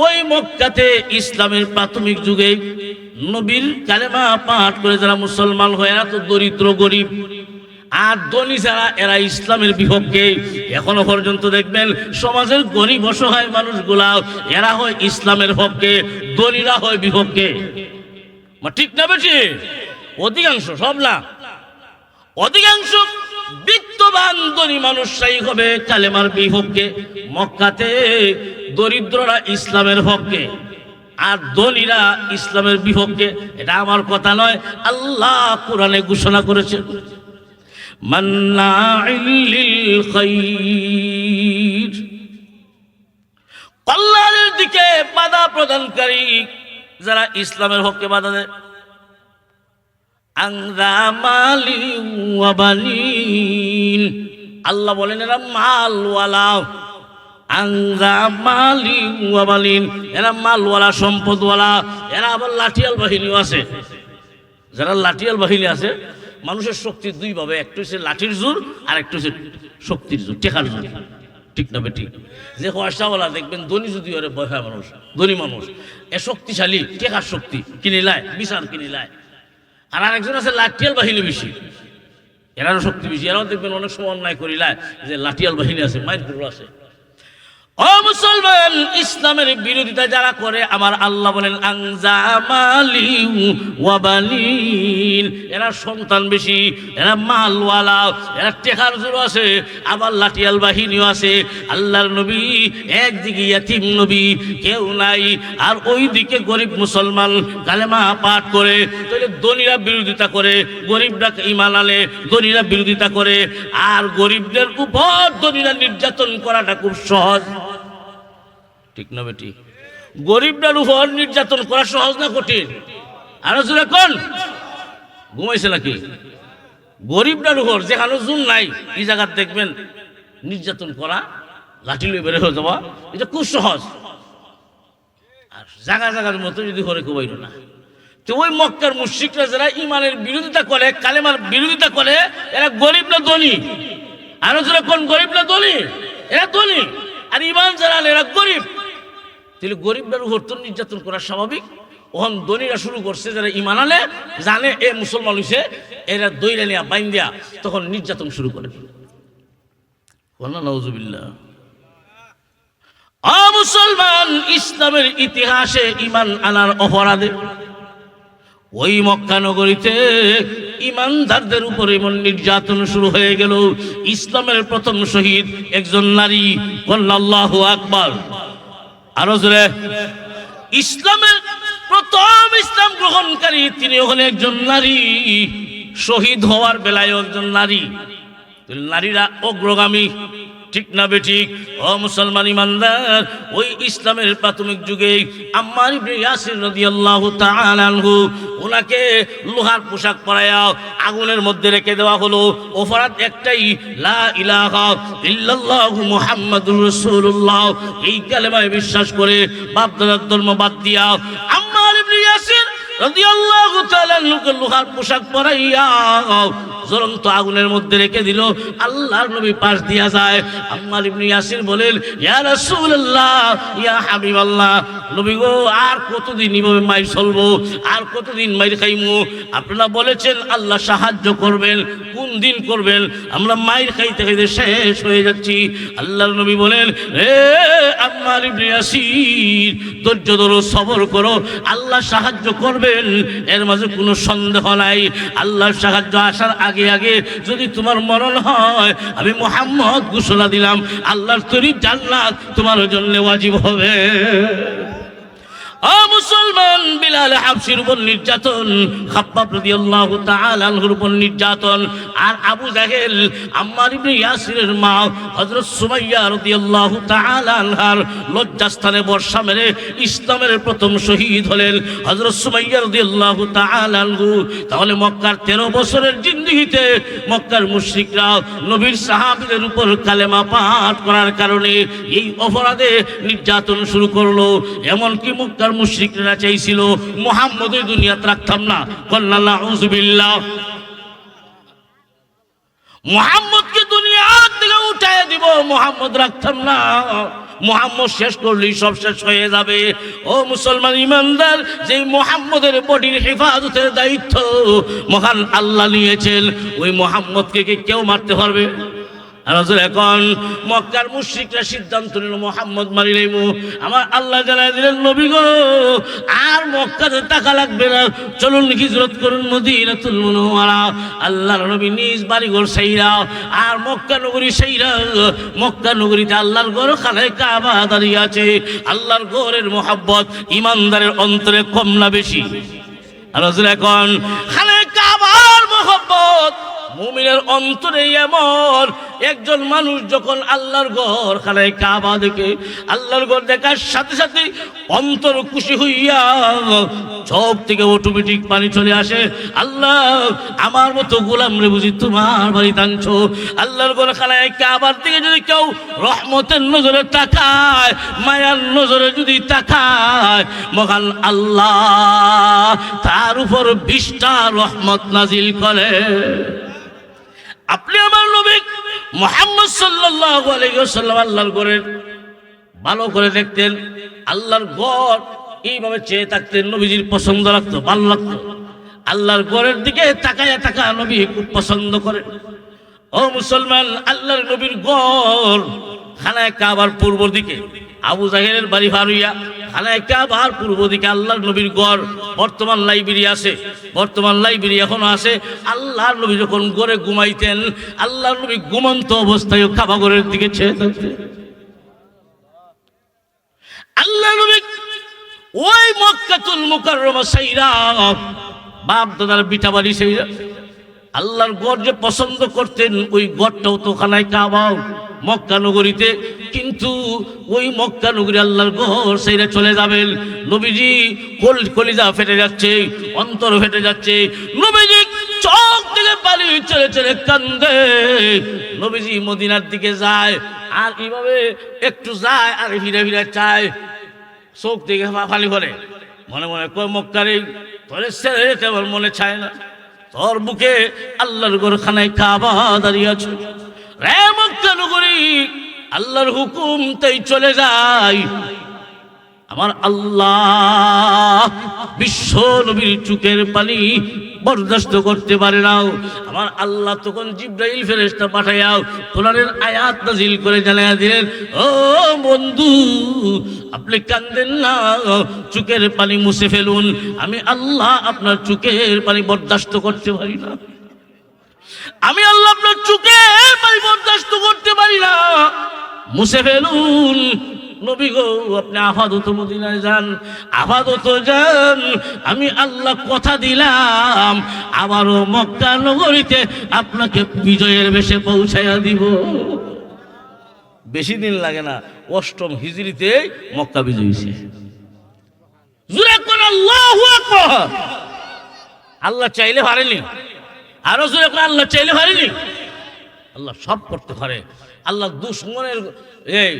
ওই মক্কাতে ইসলামের প্রাথমিক যুগে নবীর কালেমা পাঠ করে যারা মুসলমান হয়, এরা তো দরিদ্র গরিব, আর ধনী যারা এরা ইসলামের বিপক্ষে। এখনো পর্যন্ত দেখবেন সমাজের গরিব অসহায় মানুষগুলা এরা হয় ইসলামের পক্ষে, ধনীরা হয় বিপক্ষে, ঠিক না বেশি? অধিকাংশ, সব না, অধিকাংশ বিত্তবান ধনী মানুষরাই হবে কালেমার বিপক্ষে। মক্কাতে দরিদ্ররা ইসলামের পক্ষে আর ধনীরা ইসলামের বিপক্ষে। এটা আমার কথা নয়, আল্লাহ কোরআনে ঘোষণা করেছেন, মান্নাইল লিল খাইর, কল্যাণের দিকে বাধা প্রদানকারী, যারা ইসলামের হককে বাধা দেয়। আংরামালি ওয়া বানিন, আল্লাহ বলেন এরা মালওয়ালা। আংরামালি ওয়া বানিন, এরা মালওয়ালা, সম্পদওয়ালা। এরা আবার লাঠিয়াল বাহিনীও আছে। যারা লাঠিয়াল বাহিনী আছে, মানুষের শক্তির দুই ভাবে, একটা হচ্ছে লাঠির জোর আর একটা হচ্ছে শক্তির জোর, টেকার জোর, ঠিক না বেটি? যে পয়সাওয়ালা দেখবেন ধনী যদি ওরে ভয় হয় মানুষ, ধনী মানুষ এ শক্তিশালী, টেকার শক্তি কিনে লায়, বিচার কিনে লায়। আর আরেকজন আছে লাঠিয়াল বাহিনী বেশি, এরারও শক্তি বেশি, এরাও দেখবেন অনেক সময় অন্যায় করিলায়, যে লাঠিয়াল বাহিনী আছে, মায়ের গুরু আছে। ও মুসলমান, ইসলামের বিরোধিতা যারা করে, আমার আল্লাহ বলেন আংজামালি ওয়া বানিন, এরা সন্তান বেশি, এরা মালওয়ালা, এরা টেকার জোর আছে, আবার লাঠিয়াল বাহিনীও আছে। আল্লাহর নবী একদিকে ইয়াতিম নবী, কেউ নাই, আর ওইদিকে গরিব মুসলমান কালেমা পাঠ করে। তাহলে ধনীরা বিরোধিতা করে, গরিবরা ঈমান আনে, ধনীরা বিরোধিতা করে, আর গরিবদের উপর ধনীরা নির্যাতন করাটা খুব সহজ, ঠিক না বেটি? গরিবদের উপর নির্যাতন করা সহজ না কঠিন? আরো জোরে কোন ঘুমাইছে নাকি? গরিবদের উপর যেখানে জুন নাই, এই জায়গা দেখবেন নির্যাতন করা, লাঠি লই বের হয়ে যাওয়া, এটা খুব সহজ। আর জায়গা জায়গার মতো যদি হরে কবাইল না, তো ওই মক্কার মুশরিকরা যারা ইমানের বিরোধিতা করে, কালেমার বিরোধিতা করে, এরা গরিব না ধনী? আরো জোরে কোন গরিব না ধনী? এরা ধনী, আর ইমান যারা এরা গরিব। তাহলে গরিবদের উপর তো নির্যাতন করা স্বাভাবিক। ওখান ধনীরা শুরু করছে, যারা ইমান আনে, জানে এ মুসলমান হইছে, এরা দইরা নিয়া বাইন দিয়া তখন নির্যাতন শুরু করে। নাউজুবিল্লাহ। মুসলমান, ইসলামের ইতিহাসে ইমান আনার অপরাধে ওই মক্কা নগরীতে ইমানদারদের উপরে এমন নির্যাতন শুরু হয়ে গেল। ইসলামের প্রথম শহীদ একজন নারী, আল্লাহু আকবার। আরো জোরে, ইসলামের প্রথম ইসলাম গ্রহণকারী তিনি হলেন একজন নারী, শহীদ হওয়ার বেলায় একজন নারী। নারীরা অগ্রগামী, ঠিক না বেঠিক? ও মুসলমান ইমানদার, ওই ইসলামের প্রাথমিক যুগে আম্মার ইবনে ইয়াসির রাদিয়াল্লাহু তাআলা আনহু, ওনাকে লোহার পোশাক পরায়া আগুনের মধ্যে রেখে দেওয়া হলো। অপরাধ একটাই, লা ইলাহা ইল্লাল্লাহু মুহাম্মাদুর রাসূলুল্লাহ, এই কালেমায় বিশ্বাস করে বাপ দাদার ধর্ম বাদ দিয়া আম্মার ইবনে ইয়াসির রাদিয়াল্লাহু তাআলা আনহুকে লোহার পোশাক পরাইয়া জ্বলন্ত আগুনের মধ্যে রেখে দিল। আল্লাহর নবী পাশ দিয়া যায়, আম্মার ইবনে ইয়াসির বলেন, ইয়া রাসূলুল্লাহ, ইয়া হাবিবাল্লাহ, নবী গো, আর কতদিন এভাবে মাইর চলবো, আর কতদিন মাইর খাইমু? আপনারা বলেছেন আল্লাহ সাহায্য করবেন, কোন কোন দিন করবেন? আমরা মাইর খাইতে খাইতে শেষ হয়ে যাচ্ছি। আল্লাহর নবী বলেন, রে আম্মার ইবনে ইয়াসির, ধৈর্য ধরো, সবর করো, আল্লাহ সাহায্য করবেন, এর মাঝে কোনো সন্দেহ নাই। আল্লাহর সাহায্য আসার আগে আগে যদি তোমার মরণ হয়, আমি মুহাম্মদ ঘোষণা দিলাম, আল্লাহর তৈরি জান্নাত তোমার জন্য ওয়াজিব হবে। ও মুসলমান, বিলাল হাবশির উপর নির্যাতন, খাব্বাব রাদিয়াল্লাহু তাআলা আনহুর উপর নির্যাতন, আর আবু জাহেল আম্মার ইবনে ইয়াসিরের মা হযরত সুমাইয়া রাদিয়াল্লাহু তাআলা আনহার লজ্জাস্থানে বর্ষা মেরে ইসলামের প্রথম শহীদ হলেন হযরত সুমাইয়া রাদিয়াল্লাহু তাআলা আনহু। তাহলে মক্কার 13 বছরের জিন্দেগিতে মক্কার মুশরিকরা নবীর সাহাবীদের উপর কালেমা পাঠ করার কারণে এই অপরাধে নির্যাতন শুরু করলো। এমনকি মক্কার মুশরিকরা চাইছিল মুহাম্মদের দুনিয়াতে রাখতাম না, কল্লা নাউযুবিল্লাহ, মুহাম্মদকে দুনিয়া থেকে উঠায় দিব, মুহাম্মদ রাখতাম না, মুহাম্মদ শেষ করলেই সব শেষ হয়ে যাবে। ও মুসলমান ইমানদার, যে মুহাম্মদের বডির হেফাজতের দায়িত্ব মহান আল্লাহ নিয়েছেন, ওই মুহাম্মদকে কি কেউ মারতে পারবে? এখন মক্কার মুশরিকরা সিদ্ধান্ত নিল মুহাম্মদ মারি লাইমু। আমার আল্লাহ জানাই দিলেন, নবী গো আর মক্কাতে টাকা লাগবে না, চলুন হিজরত করুন মদিনাতুল মুনাওয়ারা। আল্লাহর নবী নিজ বাড়িঘর সাইরা আর মক্কা নগরী সাইরা, মক্কা নগরীতে আল্লাহর ঘর খানায়ে কাবা দাঁড়িয়ে আছে। আল্লাহর ঘরের মোহাব্বত ইমানদারের অন্তরে কম না বেশি? আর এখন খানায়ে কাবার মোহাব্বত মুমিনের অন্তরে এমন, একজন মানুষ যখন আল্লাহর ঘর খানায়ে কাবা দেখে, আল্লাহর ঘর দেখার সাথে সাথে অন্তর খুশি হইয়া চোখ থেকে অটোমেটিক পানি চলে আসে। আল্লাহ, আমার মতো গোলাম রে বুঝি তোমার বাড়ি টানছো। আল্লাহর ঘর খানায়ে কাবার দিকে যদি কেউ রহমতের নজরে তাকায়, মায়ার নজরে যদি তাকায়, মহান আল্লাহ তার উপর 20টা রহমত নাজিল করে। আপনি আমার নবী মুহাম্মদ সাল্লাল্লাহু আলাইহি ওয়াসাল্লাম আল্লাহর ঘরের ভালো করে দেখতেন, আল্লাহর ঘর এইভাবে চেয়ে থাকতেন, নবীজির পছন্দ লাগতো, ভালো লাগতো। আল্লাহর ঘরের দিকে তাকায়া তাকা নবী খুব পছন্দ করেন। ও মুসলমান, আল্লাহর নবীর ঘর খানায়ে কাবার পূর্ব দিকে, আবু জাহেলের বাড়ি ভারুইয়া, খানায়ে কাবার পূর্ব দিকে আল্লাহর নবীর ঘর। বর্তমান লাইব্রেরি আছে, বর্তমান লাইব্রেরি এখনো আছে। আল্লাহর নবী যখন ঘরে ঘুমাইতেন, আল্লাহর নবী ঘুমন্ত অবস্থায় কাবা ঘরের দিকে চেয়ে থাকতেন। আল্লাহর নবী ওই মক্কাতুল মুকাররমা সাইরা, বাপ দাদার বিটা বাড়ি সাইরা আল্লাহর ঘর যে পছন্দ করতেন, ওই ঘরটাও তো খানায়ে কাবা মক্কা নগরীতে। কিন্তু ওই মক্কা নগরী আল্লাহর ঘর সেইরা চলে যাবেন, নবীজি কলিজা ফেটে যাচ্ছে, অন্তর ফেটে যাচ্ছে, নবীজি চোখ থেকে পানি চলে চলে কান্দে। নবীজি মদিনার দিকে যায়, আর এইভাবে একটু যায় আর ফিরে ফিরে চায়, চোখ থেকে পানি ভরে, মনে মনে কয় মক্কারে তোর ছেড়ে যেতে আমার মনে চায় না, তোর বুকে আল্লাহর ঘর খানায়ে কাবা দাঁড়িয়ে আছে। রে মক্কা নগরী, আল্লাহর হুকুম তাই চলে যায়। আমার আল্লাহ বিশ্ব নবীর চোখের পানি বরদাস্ত করতে পারে না। আমার আল্লাহ তখন জিবরাইল ফেরেশতা পাঠাইয়া কোরআনের আয়াত নাজিল করে জানাইয়া দিলেন, ও বন্ধু, আপনি কান্দেন না, চোখের পানি মুছে ফেলুন, আমি আল্লাহ আপনার চোখের পানি বরদাস্ত করতে পারি না, আমি আল্লাহ আপনার চোখের পানি বরদাস্ত করতে পারি না, মুছে ফেলুন। নবী গো, আপনি আপাতত মদিনায় যান, আপাতত যান, আমি আল্লাহ কথা দিলাম আবারও মক্কা নগরীতে আপনাকে বিজয়ের বেশে পৌঁছাইয়া দিব। বেশি দিন লাগে না, 8ম হিজরিতে মক্কা বিজয় হয়েছে। জোরে কোন আল্লাহু আকবার। আল্লাহ চাইলে পারেনি, আরো জোরে কোন আল্লাহ চাইলে পারেনি। আল্লাহ সব করতে পারে। আল্লাহ দুশ্মনের এই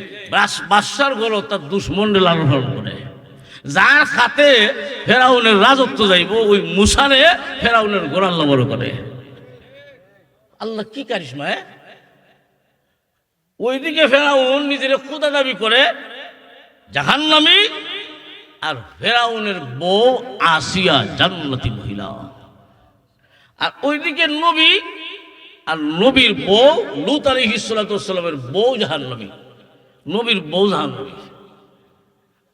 বাদশার গরো তার দুশ্মনের লালন পালন করে। যার খাতে ফেরাউনের রাজত্ব যাইব, ওই মুসারে ফেরাউনের গোড় আল্লাহ বড় করে। আল্লাহ কি কারিশমা! ওইদিকে ফেরাউন নিজের খোদা দাবি করে জাহান্নামী, আর ফেরাউনের বউ আসিয়া জান্নাতি মহিলা। আর ওইদিকে নবী আর নবীর বউ লূত আলাইহিস সালাতু ওয়াস সালামের বউ জাহান্নামী, নবীর বউ জাহান্নামী।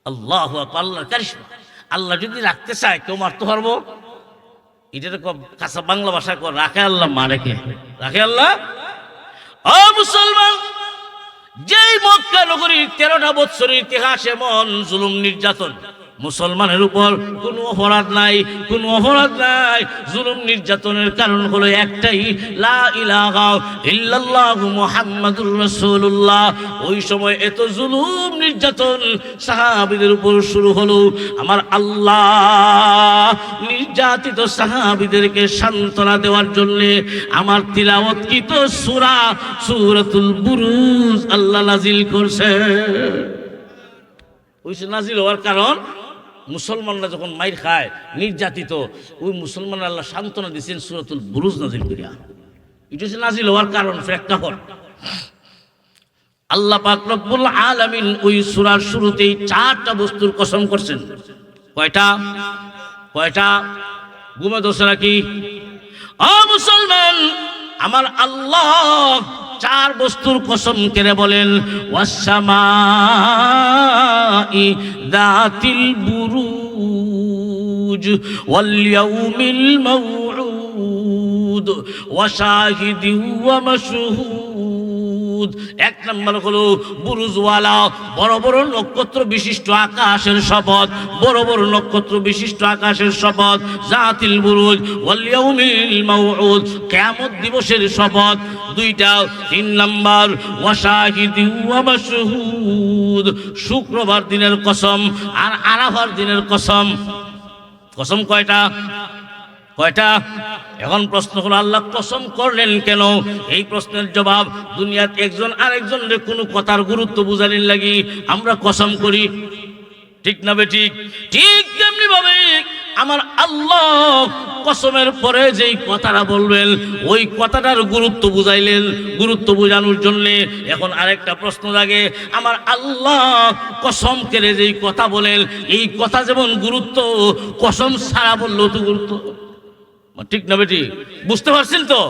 আল্লাহু আকবার, আল্লাহর কারিশমা। আল্লাহ যদি রাখতে চায় কেউ মারতে পারবো? এটা তো কাঁচা বাংলা ভাষায় রাখে আল্লাহ, মারে কে? রাখে আল্লাহ। ও মুসলমান, যেই মক্কা নগরীর 13টা বছরের ইতিহাস এমন জুলুম নির্যাতন, মুসলমানের উপর কোনো অপরাধ নাই, কোনো অপরাধ নাই। জুলুম নির্যাতনের কারণ হলো একটাই, লা ইলাহা ইল্লাল্লাহু মুহাম্মাদুর রাসূলুল্লাহ। ওই সময় এত জুলুম নির্যাতন সাহাবীদের উপর শুরু হলো। আমার আল্লাহ নির্যাতিত সাহাবীদেরকে সান্ত্বনা দেওয়ার জন্য আমার তিলাওয়াতকৃত সূরা সূরাতুল বুরুজ আল্লাহ নাজিল করছে। ওই নাজিল হওয়ার কারণ, মুসলমানরা যখন মাইর খায়, নির্যাতিত, ওই মুসলমানরা আল্লাহ সান্ত্বনা দিয়েছেন সূরাতুল বুরুজ নাজিল করিয়া। এটা হচ্ছে নাজিল হওয়ার কারণ, প্রেক্ষাপট। আল্লাহ পাক রব্বুল আলামিন ওই সূরার শুরুতেই 4টা বস্তুর কসম করছেন। কয়টা? কয়টা? ঘুমে দোষ নাকি? ও মুসলমান, আমার আল্লাহ 4 বস্তুর কসম কেড়ে বলেন, ওয়াসসামাই যাতিল বুরুজ ওয়াল ইয়াউমিল মাউউদ ওয়া শাহিদিন ওয়া মাশহুদ। 1 নম্বর হলো বুরুজওয়ালা, বড় বড় নক্ষত্র বিশিষ্ট আকাশের শপথ, বড় বড় নক্ষত্র বিশিষ্ট আকাশের শপথ। জাতিল বুরুজ ওয়াল ইয়াউমিল মাউউদ, কিয়ামত দিবসের শপথ। 2টা। 3 নম্বর ওয়া শাহিদিন ওয়া মাশহুদ, শুক্রবার দিনের কসম আর আরাফার দিনের কসম। কসম কয়টা? কয়টা? এখন প্রশ্ন হলো, আল্লাহ কসম করলেন কেন? এই প্রশ্নের জবাব, দুনিয়াত একজন আরেকজনের কোনো কথার গুরুত্ব বুঝানোর লাগি আমরা কসম করি, ঠিক না বেঠিক? ঠিক তেমনি ভাবে আমার আল্লাহ কসমের পরে যেই কথাটা বলবেন, ওই কথাটার গুরুত্ব বুঝাইলেন। গুরুত্ব বোঝানোর জন্যে এখন আরেকটা প্রশ্ন লাগে, আমার আল্লাহ কসম কেড়ে যেই কথা বলেন, এই কথা যেমন গুরুত্ব, কসম ছাড়া বললেও তো গুরুত্ব, ঠিক না বেটি? বুঝতে পারছেন তো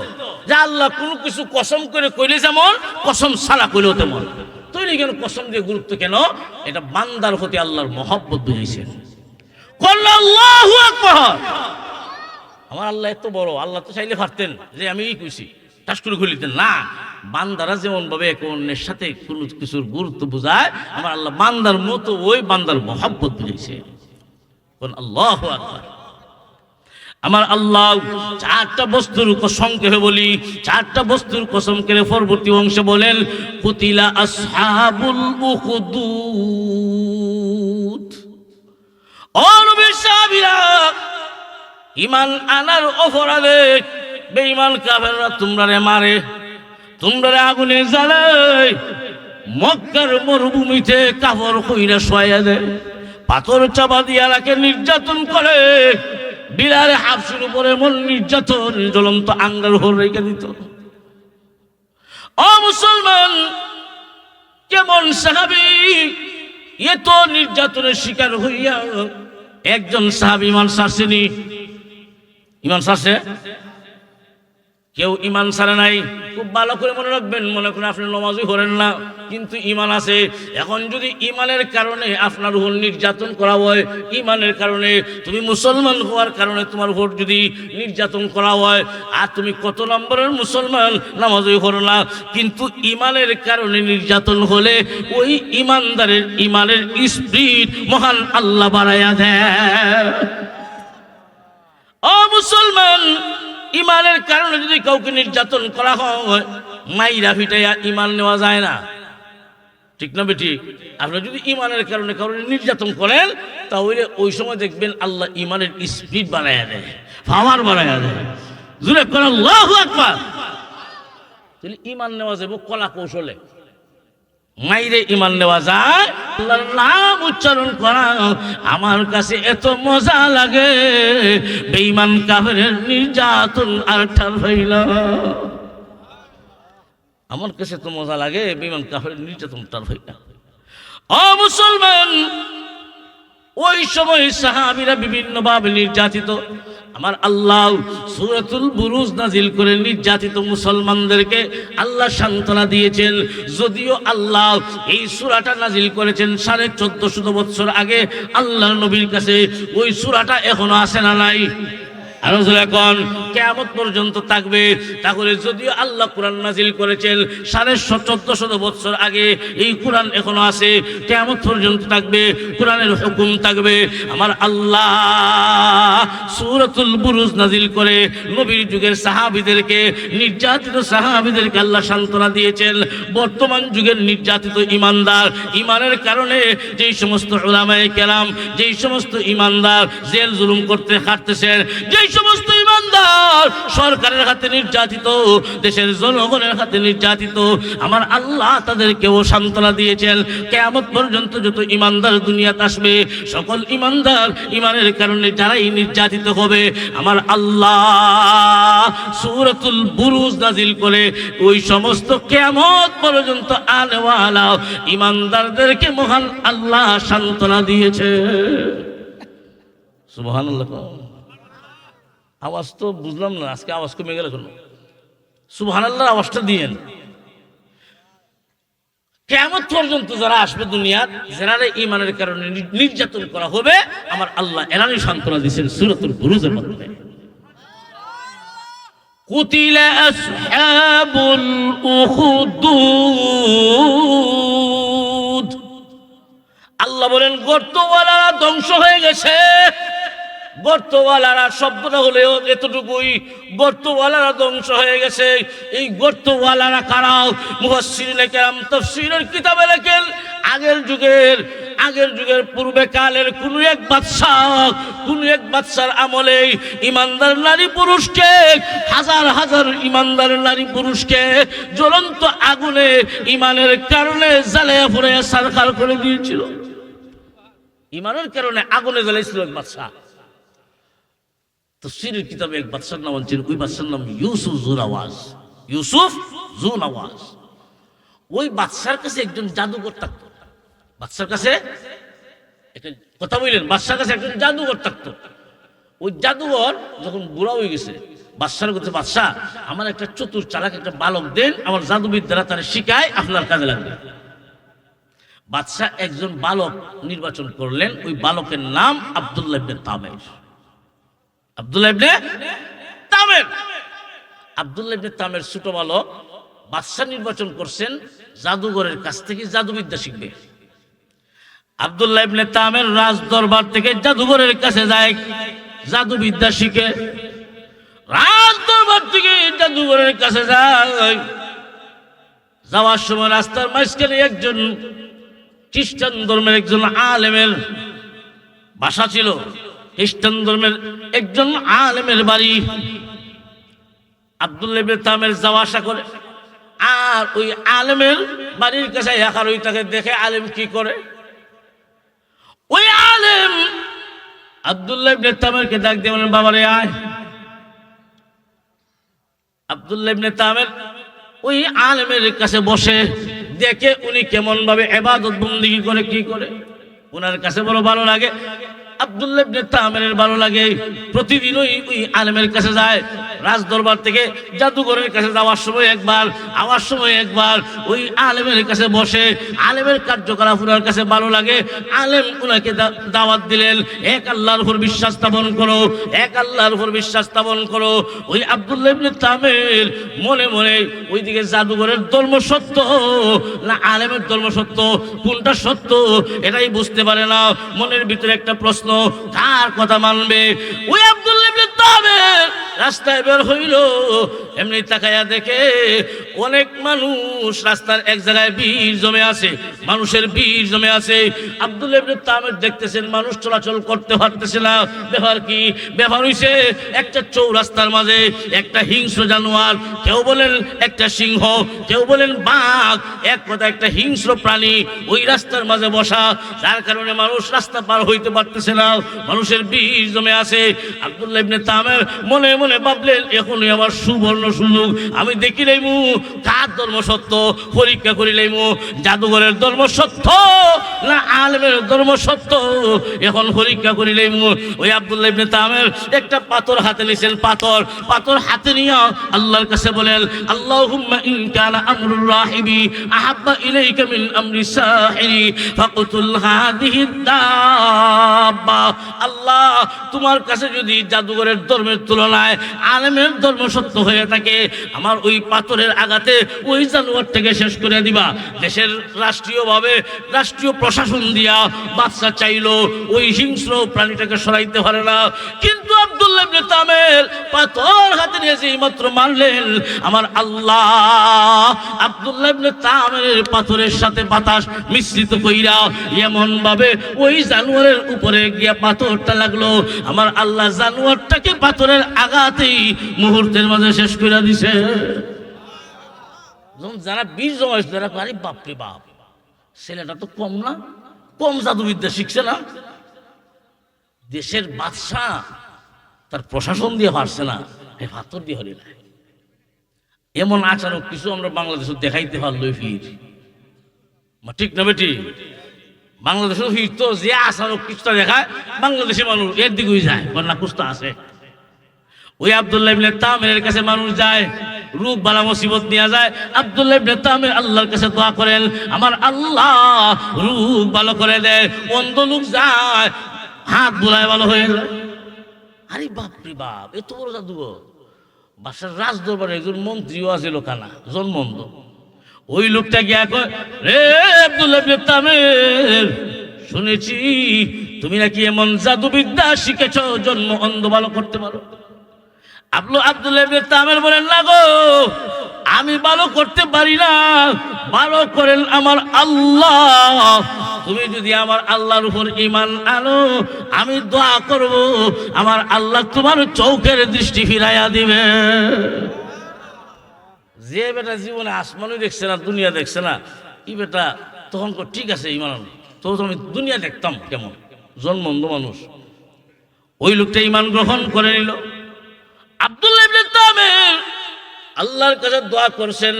যে আল্লাহ কোনো কিছু কসম করে কইলে যেমন, কসম ছাড়া কইলেও তেমন। তৈরি কেন কসম দিয়ে গুরুত্ব কেন? এটা বান্দার প্রতি আল্লাহর মহব্বত বুঝাইছেন। আল্লাহু আকবার। আমার আল্লাহ এত বড়, আল্লাহ তো চাইলে পারতেন যে আমি এই কইছি টাস করে খুলিতেন না। বান্দারা যেমন ভাবে একে অন্যের সাথে কোনো কিছুর গুরুত্ব বুঝায়, আমার আল্লাহ বান্দার মতো ওই বান্দার মহব্বত বুঝাইছে। আল্লাহু আকবার। আমার আল্লাহ 4টা বস্তুর সংক্ষেপে বলি, 4টা বস্তুর কসম করে পরবর্তী অংশে বলেন, কুতিলা আসহাবুল উখদুদ। ও নবীর সাহাবীরা, ঈমান আনার অপরাধে বেঈমান কাফেররা তোমরারে মারে, তোমরারে আগুনে জ্বালায়, মক্কার মরুভূমিতে কাফর কইরা শোয়া দেয়, পাথর চাপা দিয়া রাখে, নির্যাতন করে। বিলালে হাফসুর উপরে এমন নির্যাতন, জ্বলন্ত আঙ্গার উপর রেখে দিত। ও মুসলমান, কেমন সাহাবী এত নির্যাতনের শিকার হইয়া একজন সাহাবী ঈমান ছাড়ছেনি? ঈমান ছাড়ছে? কেউ ঈমান ছাড়ে নাই। খুব ভালো করে মনে রাখবেন, মনে করেন আপনি নামাজই করেন না কিন্তু ঈমান আছে। এখন যদি ঈমানের কারণে আপনার উপর নির্যাতন করা হয়, ঈমানের কারণে তুমি মুসলমান হওয়ার কারণে তোমার উপর যদি নির্যাতন করা হয়, আর তুমি কত নম্বরের মুসলমান, নামাজই করো না, কিন্তু ঈমানের কারণে নির্যাতন হলে ওই ঈমানদারের ঈমানের স্পিরিট মহান আল্লাহ বাড়াইয়া দেয়। ও মুসলমান, ঈমানের কারণে যদি কাউকে নির্যাতন করা হয়, মাইরা ফিটাইয়া ঈমান নেওয়া যায় না, ঠিক না বেটি? আপনি যদি ঈমানের কারণে কারণে নির্যাতন করেন, তাহলে ওই সময় দেখবেন আল্লাহ ঈমানের স্পিড বানাইয়া দেয়, পাওয়ার বানাইয়া দেয়। জোরে করে আল্লাহু আকবার। তাহলে ঈমান নেওয়া যাবে কলা কৌশলে, মাইরে ঈমান নেওয়া যায়। আল্লাহর নাম উচ্চারণ করা আমার কাছে এত মজা লাগে, বেঈমান কাফেরের নির্যাতন আর ঠার হইল। আমার কাছে তো মজা লাগে, বেঈমান কাফেরের নির্যাতন ঠার হইল। ও মুসলমান, ওই সময় সাহাবীরা বিভিন্নভাবে নির্যাতিত। আমার আল্লাহ সূরাতুল বুরুজ নাজিল করে নির্যাতিত মুসলমানদেরকে আল্লাহ সান্ত্বনা দিয়েছেন। যদিও আল্লাহ এই সূরাটা নাজিল করেছেন 1450 বছর আগে আল্লাহর নবীর কাছে, ওই সূরাটা এখনো আসে না নাই? আর এখন কিয়ামত পর্যন্ত থাকবে। তাহলে যদিও আল্লাহ কোরআন নাজিল করেছেন 1450 বছর আগে, এই কোরআন এখনো আছে, কিয়ামত পর্যন্ত থাকবে, কোরআনের হুকুম থাকবে। আমার আল্লাহ সূরাতুল বুরুজ নাজিল করে নবীর যুগের সাহাবীদেরকে, নির্যাতিত সাহাবীদেরকে আল্লাহ সান্ত্বনা দিয়েছেন। বর্তমান যুগের নির্যাতিত ইমানদার, ইমানের কারণে যেই সমস্ত উলামায়ে কেরাম, যেই সমস্ত ইমানদার জেল জুলুম করতে খাটতেছেন, যেই সমস্ত ইমানদার সরকারের হাতে নির্যাতিত, দেশের জনগণের হাতে নির্যাতিত, আমার আল্লাহ তাদেরকেও সান্ত্বনা দিয়েছেন। কিয়ামত পর্যন্ত যত ইমানদার দুনিয়াতে আসবে, সকল ইমানদার ইমানের কারণে যারাই নির্যাতিত হবে, আমার আল্লাহ সূরাতুল বুরুজ নাজিল করে ওই সমস্ত কিয়ামত পর্যন্ত আনেওয়ালা ইমানদারদেরকে মহান আল্লাহ সান্ত্বনা দিয়েছে। সুবহানাল্লাহ। আওয়াজ তো বুঝলাম না, আজকে আওয়াজ কমে গেল কেন? সুবহানাল্লাহর আওয়াজটা দিয়েন। কিয়ামত পর্যন্ত যারা আসবে দুনিয়ার, যারা ঈমানের কারণে নির্যাতন করা হবে, আমার আল্লাহ এরারই সান্ত্বনা দিয়েছেন সূরাতুল বুরুজের মধ্যে। কুতিলা আসহাবুল উখদুদ, আল্লাহ বলেন গর্তওয়ালারা ধ্বংস হয়ে গেছে। গর্তওয়ালারা শব্দটা হলেও এতটুকুই, গর্তওয়ালারা ধ্বংস হয়ে গেছে। এই গর্তওয়ালারা কারা? মুফাসসিরিনে কেরাম তাফসীরের কিতাবে লেখেন, আগের যুগের পূর্বে কালের কোন এক বাদশার আমলে ইমানদার নারী পুরুষকে, হাজার ইমানদার নারী পুরুষকে জ্বলন্ত আগুনে ইমানের কারণে জ্বালিয়ে পুড়ে ছারখার করে দিয়েছিল। ইমানের কারণে আগুনে জ্বালিয়েছিল এক বাদশা। তাফসীরের কিতাবে এক বাদশার নাম আনছেন, ওই বাদশার নাম ইউসুফ যুনওয়াজ। ওই বাদশার কাছে একজন জাদুকর থাকতো। বাদশার কাছে একটা কথা বললেন, বাদশার কাছে একজন জাদুকর থাকতো। ওই জাদুকর যখন বুড়া হয়ে গেছে, বাদশার কাছে, বাদশাহ আমার একটা চতুর চালাক একটা বালক দেন, আমার জাদুবিদ্যারা তারা শিখায়, আপনার কাজে লাগবে। বাদশাহ একজন বালক নির্বাচন করলেন, ওই বালকের নাম আব্দুল্লাহ ইবনে তামের। আব্দুল্লাহ ইবনে তামের ছোট বালক বাদশাহ নির্বাচন করছেন, জাদুঘরের কাছ থেকে জাদুবিদ্যা শিখবে। আব্দুল্লাহ ইবনে তামের রাজ দরবার থেকে জাদুঘরের কাছে যায়, জাদুবিদ্যা শিখে। রাজ দরবার থেকে জাদুঘরের কাছে যায়, যাওয়ার সময় রাস্তার মাঝখানে একজন খ্রিস্টান ধর্মের একজন আলেমের বাসা ছিল। খ্রিস্টান ধর্মের একজন আলেমের বাড়ি। আব্দুল্লাহ ইবনে তামের যাওয়া আসা করে, আর ওই আলেমের বাড়ির কাছে একার ওই তাকে দেখে আলেম কি করে। ওই আলেম আব্দুল্লাহ ইবনে তামেরকে ডাক দিয়ে বলেন, বাবারে আয়। আব্দুল্লাহ ইবনে তামের ওই আলেমের কাছে বসে দেখে উনি কেমন ভাবে ইবাদত বন্দেগী করে, কি করে। ওনার কাছে বড় ভালো লাগে। আব্দুল্লাহ ইবনে তামেরের ভালো লাগে, প্রতিদিন ওই আলেমের কাছে যায়। রাজ দরবার থেকে জাদুঘরের কাছে যাওয়ার সময় একবার, আওয়ার সময় একবার ওই আলেমের কাছে বসে। আলেমের কার্যকলাপ ওনার কাছে ভালো লাগে। আলেম ওনাকে দাওয়াত দিলেন, এক আল্লাহর উপর বিশ্বাস স্থাপন করো, এক আল্লাহর উপর বিশ্বাস স্থাপন করো। ওই আব্দুল্লাহ ইবনে তামের মনে মনে ওইদিকে জাদুঘরের ধর্ম সত্য না আলেমের ধর্ম সত্য, কোনটা সত্য এটাই বুঝতে পারে না। মনের ভিতরে একটা প্রশ্ন, কার কথা মানবে। ওই আব্দুল্লাহ ইবনে তামের রাস্তায় বের হইল, এমনি তাকায়া দেখে অনেক মানুষ রাস্তার এক জায়গায় ভিড় জমে আছে, মানুষের ভিড় জমে আছে। আব্দুল্লাহ ইবনে তামের দেখতেছেন মানুষ চলাচল করতে পারতেছে না। ব্যাপার কি? ব্যাপার হইছে একটা চৌরাস্তার মাঝে একটা হিংস্র জানোয়ার, কেউ বলেন একটা সিংহ, কেউ বলেন বাঘ, এক কথা একটা হিংস্র প্রাণী ওই রাস্তার মাঝে বসা, যার কারণে মানুষ রাস্তা পার হইতে পারতেছে না, মানুষের ভিড় জমে আছে। আব্দুল্লাহ ইবনে তামের মনে মনে মনে ভাবলেন এখনই আমার সুবর্ণ সুযোগ, আমি দেখি লাইমু কার ধর্ম সত্য, পরীক্ষা করি লাইমু জাদুঘরের ধর্ম সত্য না আলেমের ধর্ম সত্য, এখন পরীক্ষা করি লাইমু। ওই আব্দুল্লাহ ইবনে তামের একটা পাথর হাতে নিয়েছেন, পাথর হাতে নিয়ে আল্লাহর কাছে বলেন, আল্লাহুম্মা ইন কানা আমরুর রাহিবি আহাব্বা ইলাইকা মিন আমরি সাহিরি ফাকতুল হাদিহি দাব্বা। আল্লাহ, তোমার কাছে যদি জাদুঘরের ধর্মের তুলনায় আলেমের ধর্ম সত্য হয়ে থাকে, আমার ওই পাথরের আঘাতে ওই জানোয়ারটাকে শেষ করে দিবা। দেশের রাষ্ট্রীয় প্রশাসন দিয়া বাদশা চাইলো ওই হিংস্র প্রাণীটাকে সরাইতে পারে না, কিন্তু আব্দুল্লাহ ইবনে তামের পাথর হাতে নিয়ে যেই মাত্র মারলেন, আমার আল্লাহ আব্দুল্লাহ ইবনে তামের পাথরের সাথে বাতাস মিশ্রিত কইরা এমন ভাবে ওই জানোয়ারের উপরে গিয়া পাথরটা লাগলো, আমার আল্লাহ জানোয়ারটাকে পাথরের আঘাতেই মুহূর্তের মাঝে শেষ করে দিছে। যারা বীর জমাইছে তারা আরে বাপরে বাপ, ছেলেটা তো কম জাদুবিদ্যা শিখছে না। দেশের বাদশা তার প্রশাসন দিয়ে পারছে না, এই পাথর দিয়ে হলি না। এমন আচরণ কিছু আমরা বাংলাদেশে দেখাইতে পারলো ফির, ঠিক না বেটি? বাংলাদেশের ফির তো যে আচরণ কিছুটা দেখায় বাংলাদেশি মানুষ এর দিকেই যায়, না কুস্তা আছে। ওই আব্দুল্লাহ ইবনে তামের কাছে মানুষ যায়, রূপ বালা মুসিবত নিয়ে যায়। আব্দুল্লাহ ইবনে তামের আল্লাহর কাছে দোয়া করেন, আমার আল্লাহ রূপ ভালো করে দেয়। অন্ধ লোক যায়, হাত বুলায় ভালো হয়ে যায়। আরে বাপরে বাপ, এত বড় জাদুঘর! বাসার রাজ দরবারে একজন মন্ত্রীও আছে লোকানা জন্মন্ধ। ওই লোকটা গিয়া কয়, রে আব্দুল্লাহ ইবনে তামের, শুনেছি তুমি নাকি এমন জাদুবিদ্যা শিখেছ জন্ম অন্ধ ভালো করতে পারো। আব্দুল্লাহ ইবনে তামের বলেন, না গো, আমি ভালো করতে পারি না, ভালো করেন আমার আল্লাহ। তুমি যদি আমার আল্লাহর উপর ঈমান আনো, আমি দোয়া করব আমার আল্লাহ তোমার চোখের দৃষ্টি ফিরাইয়া দিবে। যে বেটা জীবনে আসমানই দেখছে না, দুনিয়া দেখছে না, এই বেটা তখন ঠিক আছে ঈমান আনো, তো আমি দুনিয়া দেখতাম কেমন, জন্মন্ধ মানুষ। ওই লোকটা ঈমান গ্রহণ করে নিল। আব্দুল্লাহ ইবনে তামের আল্লাহর কাছে দোয়া করছেন,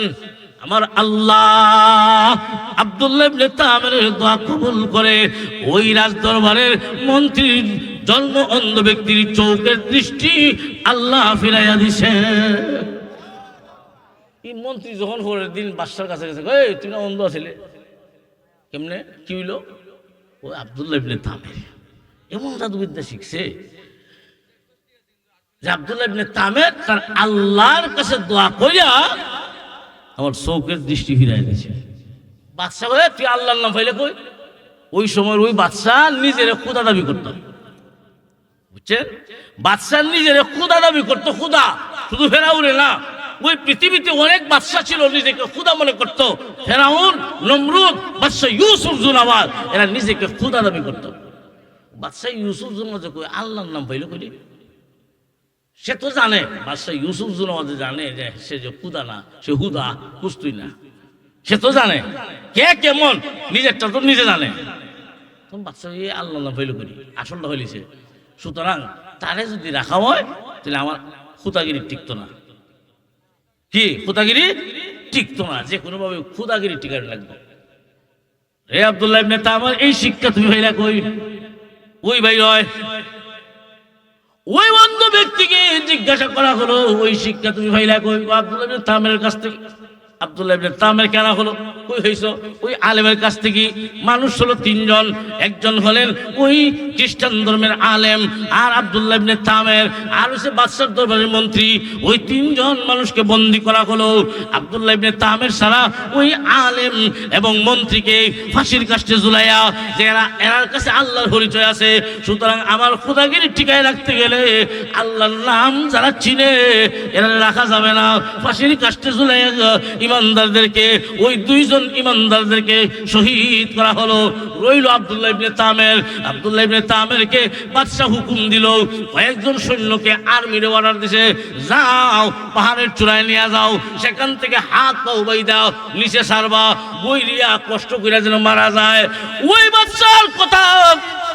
আমার আল্লাহ আব্দুল্লাহ ইবনে তামের দোয়া কবুল করে ওই রাজ দরবারের মন্ত্রীর জন্ম অন্ধ ব্যক্তির চোখের দৃষ্টি আল্লাহ ফিরাইয়া দিছে। এই মন্ত্রী যখন পরের দিন বাদশার কাছে গেছে, এই তুই না অন্ধ আছিলে, কেমনে কি হইল? ও আব্দুল্লাহ ইবনে তামের এমন জাদুবিদ্যা শিখছে যে আব্দুল্লাহ ইবনে তামের তার আল্লাহর কাছে দোয়া কইরা আমার চোখের দৃষ্টি ফিরাই দিয়েছে। বাদশা বলে, তুই আল্লাহর নাম পাইলে কই? ওই সময় ওই বাদশা নিজের খুদা দাবি করত, বুঝছেন? বাদশা নিজের খুদা দাবি করতো, খুদা। শুধু ফেরাউনে না, ওই পৃথিবীতে অনেক বাদশা ছিল নিজেকে খুদা মনে করত। ফেরাউন, নমরুদ, বাদশা ইউসুফ জুনাওয়াজ, এরা নিজেকে খুদা দাবি করত। বাদশা ইউসুফ জুনাওয়াজ কই আল্লাহর নাম পাইলে কই? সে তো জানে, বাদশা ইউসুফ জুনাওয়াজ জানে যে সে যে খুদা না, সে হুদা কুস্তুই না। সে তো জানে কে কেমন, নিজেরটা তো নিজে জানে। তখন বাদশা আল্লাহ নাম পাইলে করি, আসলটা হইলিছে। সুতরাং তারে যদি রাখা হয় তাহলে আমার খুদাগিরি টিকতো না। কি খুদাগিরি টিকতো না, যে কোনো ভাবে খুদাগিরি টিকার লাগবে। রে আব্দুল্লাহ ইবনে তামের, এই শিক্ষা তুমি ভাইরা কই? ওই ভাই রয়, ওই অন্ধ ব্যক্তিকে জিজ্ঞাসা করা হলো, ওই শিক্ষা তুমি ভাইলা কই? আব্দুল্লাহ ইবনে তামের কাছ থেকে। আব্দুল্লাহ ইবনে তামের কেনা হলো, কই হইছ? ওই আলেমের কাছ থেকে। মানুষ হলো তিনজন, একজন হলেন ওই খ্রিস্টান ধর্মের আলেম, আর আব্দুল্লাহ ইবনে তামের, আর হচ্ছে বাদশার দরবারের মন্ত্রী। ওই তিনজন মানুষকে বন্দী করা হলো। আব্দুল্লাহ ইবনে তামের সারা ওই আলেম এবং মন্ত্রীকে ফাঁসির কাস্টে ঝুলাইয়া, যে এরার কাছে আল্লাহর পরিচয় আছে, সুতরাং আমার খুদাগিরি টিকায় রাখতে গেলে আল্লাহর নাম যারা চিনে এরা রাখা যাবে না। ফাঁসির কাস্টে ঝুলাইয়া ইমানদারদেরকে, ওই দুইজন ইমানদারদেরকে শহীদ করা হলো। রইল আব্দুল্লাহ ইবনে তামের। আব্দুল্লাহ ইবনে তামেরকে বাদশাহ হুকুম দিল, কয়েকজন সৈন্যকে আর্মির অর্ডার দিছে, যাও পাহাড়ের চূড়ায় নিয়ে যাও, সেখান থেকে হাত পা উবাই দাও, নিচে সারবা, বইরিয়া কষ্ট করে যেন মারা যায়। ওই বাদশার কথা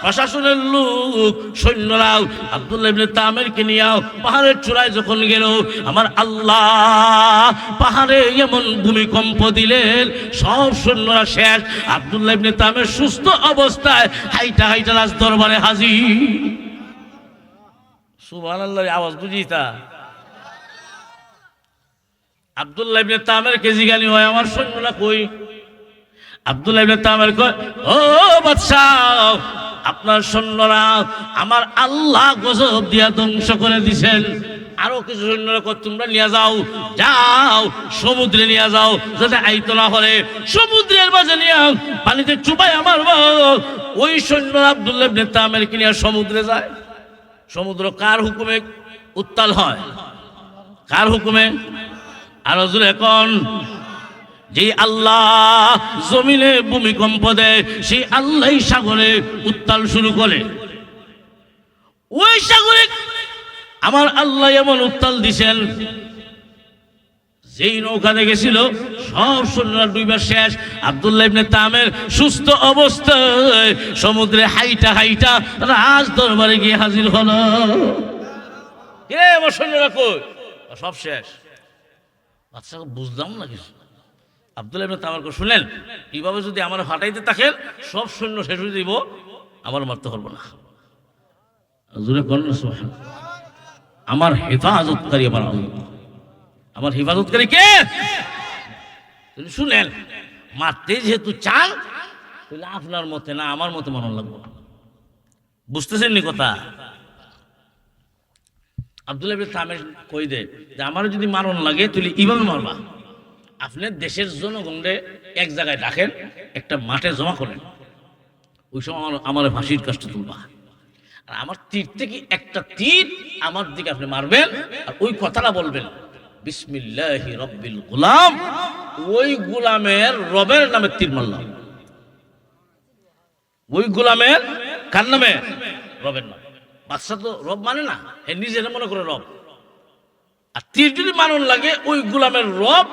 প্রশাসনের লোক সৈন্যরাও আব্দুল্লাহ ইবনে তামেরকে নিয়ে পাহাড়ের চূড়ায় যখন গেল, আমার আল্লাহ পাহাড়ে এমন ভূমিকম্প দিলেন, সব সৈন্যরা শেষ। আব্দুল্লাহ ইবনে তামের সুস্থ অবস্থায় হাইটা হাইটা রাজ দরবারে হাজির। সুবহানাল্লাহ, আওয়াজ বুঝিতা। আব্দুল্লাহ ইবনে তামেরকে জিজ্ঞাসা হয়, আমার সৈন্যরা কই? আব্দুল্লাহ ইবনে তামের কয়, ও বাদশাহ, আপনার সৈন্যরা আমার আল্লাহ গজব দিয়া ধ্বংস করে দিছেন। আরো কিছু সৈন্যরা কয়, তোমরা নিয়ে যাও, যাও সমুদ্রে নিয়ে যাও, যাতে আইতো না হলে সমুদ্রের মাঝে নিয়ে পানিতে চুপাই আমার। ওই সৈন্যরা আব্দুল্লাহ ইবনে তামেরকে নিয়ে সমুদ্রে যায়। সমুদ্র কার হুকুমে উত্তাল হয়? কার হুকুমে? আরো জোরে এখন, যে আল্লাহ জমিনে ভূমিকম্প দেয়, সেই আল্লাহ সাগরে উত্তাল শুরু করে। ওই সাগরে আমার আল্লাহ এমন উত্তাল দিছেন, যেই নৌকা দেখেছিল সব সৈন্যরা ডুবে শেষ। আব্দুল্লাহ ইবনে তামের সুস্থ অবস্থায় সমুদ্রে হাইটা হাইটা রাজ দরবারে গিয়ে হাজির হলো। কে আমার সৈন্যরা কই? সব শেষ। আচ্ছা, বুঝলাম না কিছু। আব্দুল্লাহ ইবনে তামের কই, শুনেন, এইভাবে যদি আমার ফাটাইতে থাকেন সব সৈন্য শেষ হয়ে দিব, আমার মারতে পারবো না। জোরে করেন না সুবহানাল্লাহ। আমার হেফাজতকারী আমার আল্লাহ। আমার হেফাজতকারী কে? শুনেন, মারতে যেহেতু চান, তাহলে আপনার মতে না আমার মতে মানন লাগবে। বুঝতেছেন নি কথা? আব্দুল্লাহ ইবনে তামের কই দে যে আমার যদি মারণ লাগে তাহলে এইভাবে মারবা। আপনি দেশের জনগণকে এক জায়গায় রাখেন, একটা মাঠে জমা করেন, ওই সময় আমার ফাঁসির কাজটা তুলবা। আর আমার তীর থেকে একটা তীর আমার দিকে আপনি মারবেন, আর ওই কথাটা বলবেন, বিসমিল্লাহি রব্বিল গুলাম। ওই গুলামের রবের নামে তীর মারলাম। ওই গুলামের কার নামে? রবের নামে। বাদশা তো রব মানে না, হে নিজের মনে করে রব। আর তীর যদি মারণ লাগে, ওই গুলামের রব,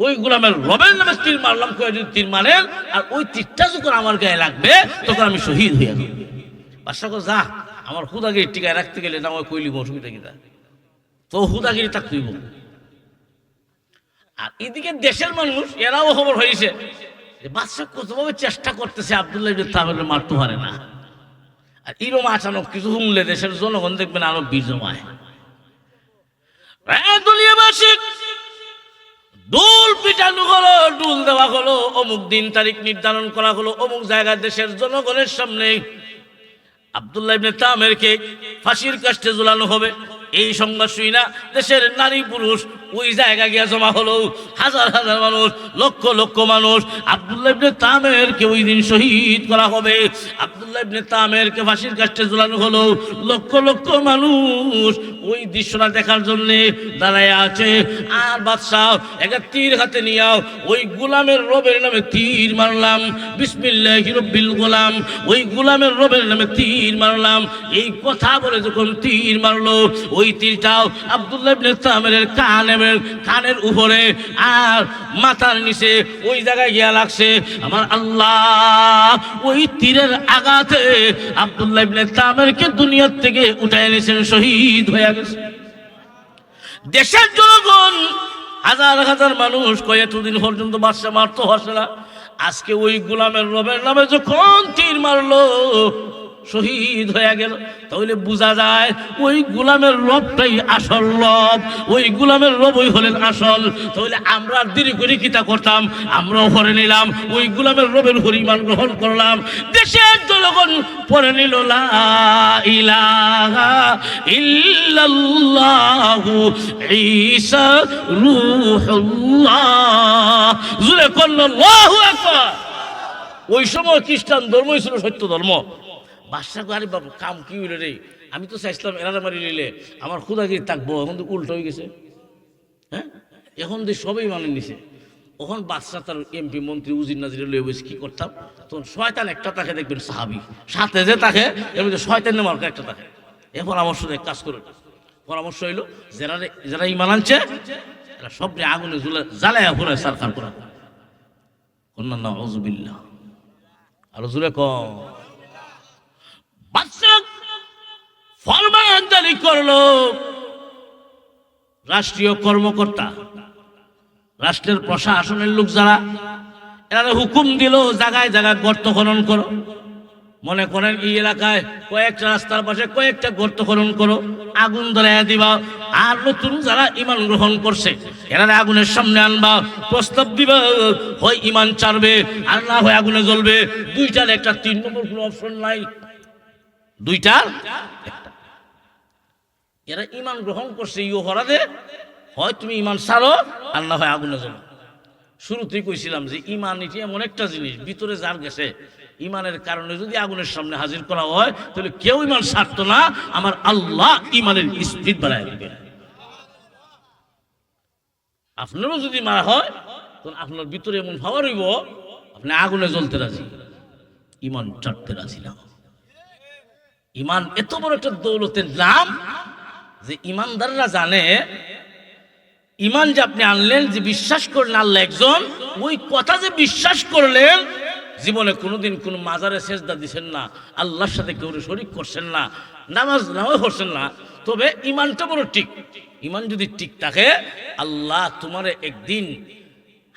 ওই গুলামের রবের নামে তীর মারলাম। কেউ যদি তীর মারেন আর ওই তীরটা যখন আমার গায়ে লাগবে, তখন আমি শহীদ হয়ে যাব। বাদশা কো, যা, আমার হুদাগিরি টিকায় রাখতে গেলে না ওই কইলি অসুবিধা কিনা, তো হুদাগিরি থাকতেইব। আর এদিকে দেশের মানুষ এরাও খবর হয়েছে যে বাদশা কতভাবে চেষ্টা করতেছে আব্দুল্লাহ ইবনে তামের মারতে পারে না। আর এরকম আচানক কিছু শুনলে দেশের জনগণ দেখবেন আরো বীর জমায়। দুনিয়াবাসী ডুল পিটানো হলো, ডুল দেওয়া হলো, অমুক দিন তারিখ নির্ধারণ করা হলো, অমুক জায়গায় দেশের জনগণের সামনে আব্দুল্লাহ ইবনে তামেরকে ফাঁসির কাস্টে ঝুলানো হবে। এই সংবাদ শুই না দেশের নারী পুরুষ ওই জায়গা গিয়া জমা হলো, হাজার হাজার মানুষ, লক্ষ লক্ষ মানুষ। আব্দুল্লাহ ইবনে তামেরকে ওই দিন শহীদ করা হবে। আব্দুল্লাহ ইবনে তামেরকে ফাঁসির কাস্টে ঝুলানো হলো। লক্ষ লক্ষ মানুষ ওই দৃশ্যটা দেখার জন্য দাঁড়ায় আছে। আর বাদশাহ একটা তীর হাতে নিয়াও, ওই গোলামের রবের নামে তীর মারলাম, বিসমিল্লাহি রব্বিল গোলাম, ওই গোলামের রবের নামে তীর মারলাম। এই কথা বলে যখন তীর মারলো, ওই তীরটাও আব্দুল্লাহ ইবনে তামেরের কানের উপরে আর মাথার নিচে ওই জায়গায় গিয়া লাগছে। আমার আল্লাহ ওই তীরের আঘাতে আব্দুল্লাহ ইবনে তামেরকে দুনিয়ার থেকে উঠায় এনেছেন, শহীদ হয়ে গেছে। দেশের জনগণ হাজার হাজার মানুষ কয় এতদিন পর্যন্ত বাদশা মারতে হসে না, আজকে ওই গোলামের রবের নামে যখন তীর মারলো, শহীদ হয়ে গেল। তাহলে বোঝা যায় ওই গোলামের রবটাই আসল রব, ওই গোলামের রবই হলেন আসল। তাহলে আমরা দেরি করে কিতা করতাম, আমরাও পড়ে নিলাম, ওই গোলামের রবের পরিমাণ গ্রহণ করলাম। দেশের জনগণ পড়ে নিল লা ইলাহা ইল্লাল্লাহু ঈসা রূহুল্লাহ। জোরে করলো আল্লাহু আকবার। ওই সময় খ্রিস্টান ধর্মই ছিল সত্য ধর্ম। বাদশা আরে বাবু কাম কি হইল রে, আমি তো চাইছিলাম এরা মারি নিলে আমার খুদাগিরি থাকবো, এখন তো উল্টো হয়ে গেছে। হ্যাঁ, এখন তো সবই মানে নিছে। তখন বাদশা তার এমপি মন্ত্রী উজির নাজির লয়ে বসে কি করতাম, তখন শয়তান একটা তাকে দেখবেন সাহাবি, সাথে যে তাকে এর মধ্যে শয়তান নেওয়ার একটা তাকে। এ পরামর্শ দেয়, কাজ করে। পরামর্শ হইলো যারা ইমান আনছে এরা সব আগুনে জ্বালায় ঘুরে সারখার করা। কন্যা নাউযুবিল্লাহ। আরো জোরে কম। আমানতদারি করলো রাষ্ট্রীয় কর্মকর্তা, রাষ্ট্রের প্রশাসনের লোক যারা, এরা হুকুম দিল জায়গায় জায়গায় গর্ত খনন করো। মনে করেন এই এলাকায় কয়েকটা রাস্তার পাশে কয়েকটা গর্ত খনন করো, আগুন ধরাইয়া দিবা। আর নতুন যারা ঈমান গ্রহণ করছে এরা আগুনের সামনে আনবা, প্রস্তাব দিবা, হয় ঈমান ছাড়বে আর না হয় আগুনে জ্বলবে। দুইটার একটা, 3 নম্বর কোনো অপশন নাই, দুইটার একটা। এরা ঈমান গ্রহণ করছে ইও হরাদে, হয় তুমি ঈমান ছাড়ো আর না হয় আগুনে জ্বলো। শুরুতেই কইছিলাম যে ঈমান এটি এমন একটা জিনিস, ভিতরে যার গেছে ঈমানের কারণে যদি আগুনের সামনে হাজির করা হয় তাহলে কেউ ঈমান ছাড়তো না, আমার আল্লাহ ঈমানের স্পিড বাড়ায় দিবে। আপনারও যদি মারা হয় তখন আপনার ভিতরে এমন পাওয়ার হইব, আপনি আগুনে জ্বলতে রাজি, ঈমান ছাড়তে রাজি না। ঈমান এত বড় একটা দৌলতের নাম যে ঈমানদাররা জানে ঈমান যে আপনি আনলেন, যে বিশ্বাস করলেন আল্লাহ একজন, ওই কথা যে বিশ্বাস করলেন, জীবনে কোনোদিন কোনো মাজারে সেজদা দিচ্ছেন না, আল্লাহর সাথে কেউ শরীক করছেন না, নামাজ নাও করছেন না, তবে ঈমানটা বড় ঠিক। ঈমান যদি ঠিক থাকে, আল্লাহ তোমারে একদিন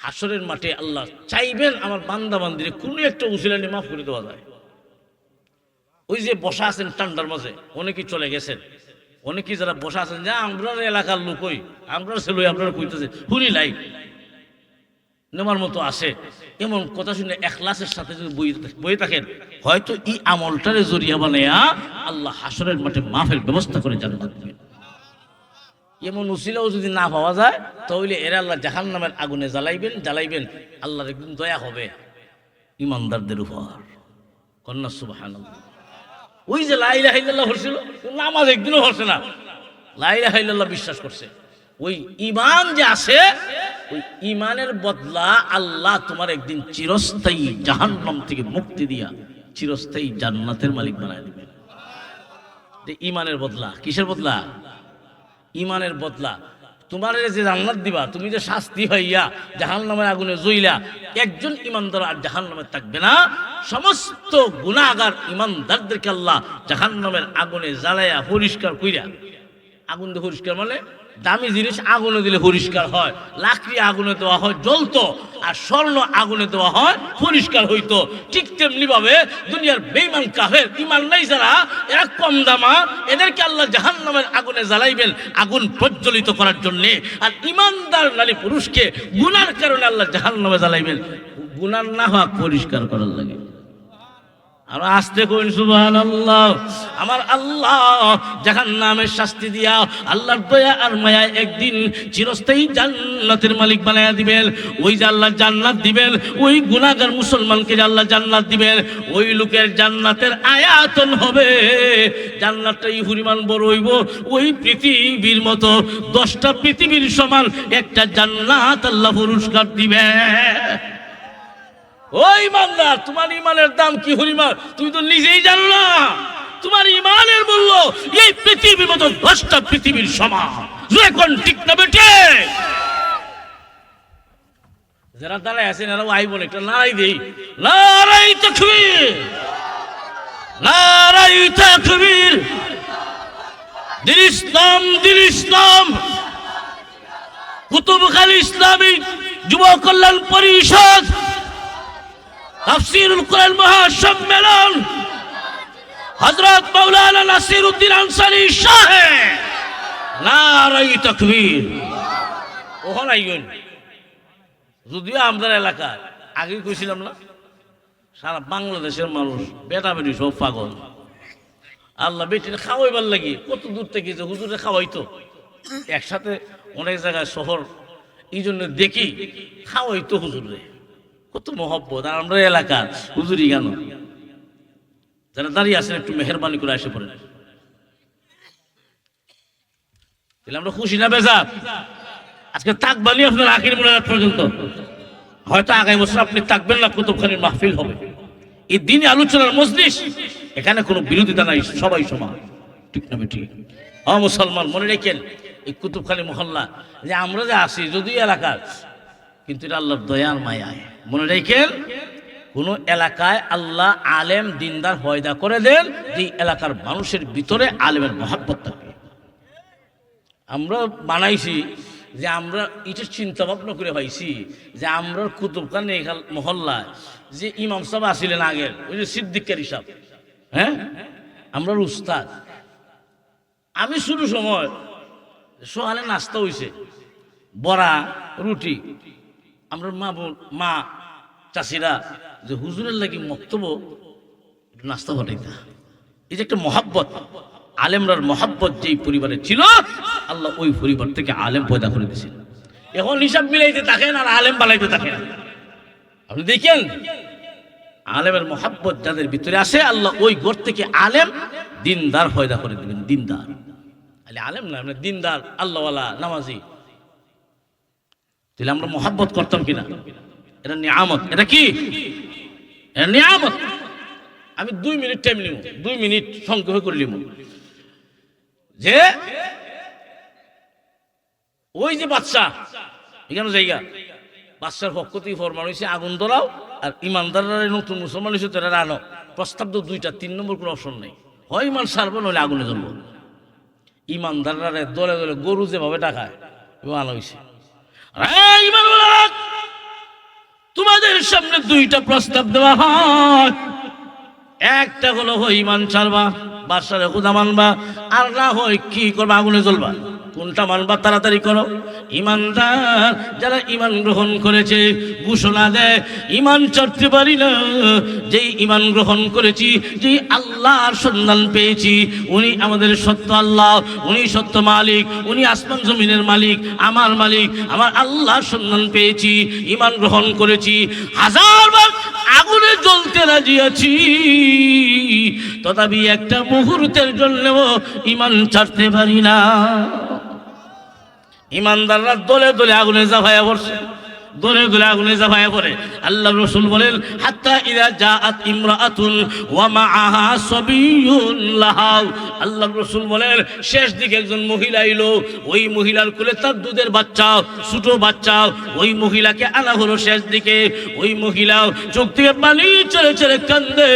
হাসরের মাঠে আল্লাহ চাইবেন আমার বান্দা বান্দিরে কোনো একটা উসিলা নিয়ে মাফ করে দেওয়া যায়। ওই যে বসা আছেন ঠান্ডার মাঝে, অনেকেই চলে গেছেন, অনেকেই যারা বসা আছেন যে আমরা এলাকার লোক, ওই আমরা ছেলে আপনারা কইতেছে শুনি লাই নেওয়ার মতো আসে, এমন কথা শুনে এখলাসের সাথে যদি বই থাকেন, হয়তো এই আমলটারে জরিয়া বানাইয়া আল্লাহ হাসরের মাঠে মাফের ব্যবস্থা করে জান্নাত দিবেন। এমন উসিলাও যদি না পাওয়া যায় তাহলে এরা আল্লাহ জাহান্নামের আগুনে জ্বালাইবেন। আল্লাহর একদিন দয়া হবে ইমানদারদের উপর। কন্যা সুবহানাল্লাহ। ওই যে লা ইলাহা ইল্লাল্লাহ হচ্ছিল, নামাজ একদিনও হচ্ছে না, লা ইলাহা ইল্লাল্লাহ বিশ্বাস করছে, ওই ঈমান যে আছে, ওই ঈমানের বদলা আল্লাহ তোমার একদিন চিরস্থায়ী জাহান্নাম থেকে মুক্তি দিয়া চিরস্থায়ী জান্নাতের মালিক বানায় দিবেন। ঈমানের বদলা, কিসের বদলা? ঈমানের বদলা। তোমার যে জান্নাত দিবা, তুমি যে শাস্তি হইয়া জাহান্নামের আগুনে জ্বইলা, একজন ঈমানদার আর জাহান্নামে থাকবে না, সমস্ত গুনাহগার ঈমানদারদেরকে আল্লাহ জাহান্নামের আগুনে জ্বালায়া পরিষ্কার কইরা, আগুন দিয়ে পরিষ্কার মানে দামি জিনিস আগুনে দিলে পরিষ্কার হয়, লাকড়ি আগুনে দেওয়া হয় জ্বলতো, আর স্বর্ণ আগুনে দেওয়া হয় পরিষ্কার হইতো। ঠিক তেমনি ভাবে দুনিয়ার বেঈমান কাফের ঈমান নাই যারা, এরা কম দামা, এদেরকে আল্লাহ জাহান্নামের আগুনে জ্বালাইবেন আগুন প্রজ্বলিত করার জন্যে। আর ঈমানদার নারী পুরুষকে গুনার কারণে আল্লাহ জাহান্নামে জ্বালাইবেন গুনার না হওয়া পরিষ্কার করার লাগে। আর আস্তে কইন সুবহানাল্লাহ। আমার আল্লাহ জাহান্নামের শাস্তি দিয়া আল্লাহর দয়া আর মায়া একদিন চিরস্থায়ী জান্নাতের মালিক বানায়া দিবেন। ওই যে আল্লাহ জান্নাত দিবেন, ওই গুনাহগার মুসলমানকে যে আল্লাহ জান্নাত দিবেন, ওই লোকের জান্নাতের আয়াতন হবে, জান্নাতটাই পরিমাণ বড় হইব, ওই পৃথিবীর মতো 10টা পৃথিবীর সমান একটা জান্নাত আল্লাহ পুরস্কার দিবে। ওই ইমানদার, তোমার ইমানের দাম কি হরিমার তুমি তো নিজেই জানো না। তোমার ইমানের মূল্য এই পৃথিবীর মতো 10টা পৃথিবীর সমান। এখন ঠিক না বেটে? যারা দাঁড়ায় আছেন এরাও আইবন, একটা নারাই দেই, নারাই তাকবীর, নারাই তাকবীর। দিন ইসলাম, দিন ইসলাম। কুতুবখালী ইসলামী যুব কল্যাণ পরিষদ তাফসীরুল কোরআন মহাসম্মেলন হযরত মাওলানা নাসিরউদ্দিন আনসারী সাহেব, নারাই তাকবীর। ওখানে আইন যদিও আমাদের এলাকায় আগে কইছিলাম না, সারা বাংলাদেশের মানুষ বেটা বেটি সব পাগল। আল্লাহ বেটির খাওয়াইবার লাগি কত দূর থেকে যে হুজুরে খাওয়াইতো, একসাথে অনেক জায়গায় শহর, এই জন্য দেখি খাওয়াইতো হুজুরে, কত মহব্বত। আর আমরা এলাকার হুজুরি কেন? যারা দাঁড়িয়ে আছেন একটু মেহরবানি করে এসে পড়েন। তাহলে আমরা খুশি না বেজা? আজকে থাকবানি আপনার আখির মোনাজাত পর্যন্ত, হয়তো আগামী বছর আপনি থাকবেন না, কুতুবখানীর মাহফিল হবে, এই দিনে আলোচনার মজলিস, এখানে কোনো বিরোধিতা নাই, সবাই সমান, ঠিক না বেটি? মুসলমান মনে রেখেন, এই কুতুবখালী মহল্লা যে আমরা যে আসি যদিও এলাকার, কিন্তু এটা আল্লাহর দয়ার মায়ায়। মনে রেখেন কোন এলাকায় আল্লাহ আলেম দিনদার পয়দা করে দেন, যে এলাকার মানুষের ভিতরে আলেমের মহব্বত থাকে। আমরা বানাইছি যে আমরা এটা চিন্তা ভাবনা করে পাইছি যে আমরা কুতুবখানে মহল্লায় যে ইমাম সাহেব আসিলেন আগের, ওই যে সিদ্দিকের সাহেব, হ্যাঁ, আমরা উস্তাদ। আমি শুরু সময় সকালে নাস্তা হইছে বড়া রুটি, আমরা মা চাষিরা যে হুজুরের লাগি মক্তব্য নাস্তা ঘটাইতা। এই যে একটা মহাব্বত, আলেমরার মহাব্বত যেই পরিবারে ছিল, আল্লাহ ওই পরিবার থেকে আলেম পয়দা করে দিয়েছিল। এখন হিসাব মিলাইতে থাকেন আর আলেম বানাইতে থাকেন। আপনি দেখেন আলেমের মহাব্বত যাদের ভিতরে আসে, আল্লাহ ওই ঘর থেকে আলেম দিনদার পয়দা করে দিবেন। দিনদার আলেম না, আমরা দিনদার আল্লাহওয়ালা নামাজি। তাহলে আমরা মহাব্বত করতাম কিনা? এটা নিয়ামত। এটা কি? এটা নিয়ামত। আমি 2 মিনিট টাইম নিব, 2 মিনিট সংক্ষেপ করে নিব। যে ওই যে বাচ্চা এখানে জায়গা, বাচ্চার পক্ষ থেকে ফরমান হয়েছে আগুন ধরাও, আর ইমানদাররা নতুন মুসলমান হয়েছে তারা রানো। প্রস্তাব তো 2টা, 3 নম্বর কোনো অপশন নেই। হয় ইমান সারবো, নইলে আগুনে জ্বলবো। ইমানদাররা দলে দলে গরু যেভাবে টাকায় আনা হয়েছে। তোমাদের সামনে 2টা প্রস্তাব দেওয়া হয়। একটা হলো হয় ইমান ছাড়বা, বাদশারে খুদা মানবা, আর না হয় কি করবা? আগুনে জ্বলবা। কোনটা মানবা? তাড়াতাড়ি করো। ইমানদার যারা ইমান গ্রহণ করেছে ঘোষণা দেয়, ইমান ছাড়তে পারি না। যেই ইমান গ্রহণ করেছি, যেই আল্লাহর সন্ধান পেয়েছি, উনি আমাদের সত্য আল্লাহ, উনি সত্য মালিক, উনি আসমান জমিনের মালিক, আমার মালিক, আমার আল্লাহর সন্ধান পেয়েছি, ইমান গ্রহণ করেছি, 1000 বার আগুনে জ্বলতে রাজি আছি, তথাপি একটা মুহূর্তের জন্যও ইমান ছাড়তে পারি না। ইমানদাররা দলে দলে আগুনে জাফায়া পড়ছে, দলে দলে আগুনে জাফায়া পড়ে। আল্লাহ রাসূল বলেন, হাত্তা ইযা জাআত ইমরাআতুন ওয়া মাআহা সাবিয়্যুন লাহা। আল্লাহ রাসূল বলেন, শেষ দিকে একজন মহিলা এলো, ওই মহিলার কোলে তার দুধের বাচ্চা, ছোট বাচ্চা। ওই মহিলাকে আনা হলো শেষ দিকে। ওই মহিলা চোখ থেকে পানি ছেড়ে ছেড়ে কান্দে।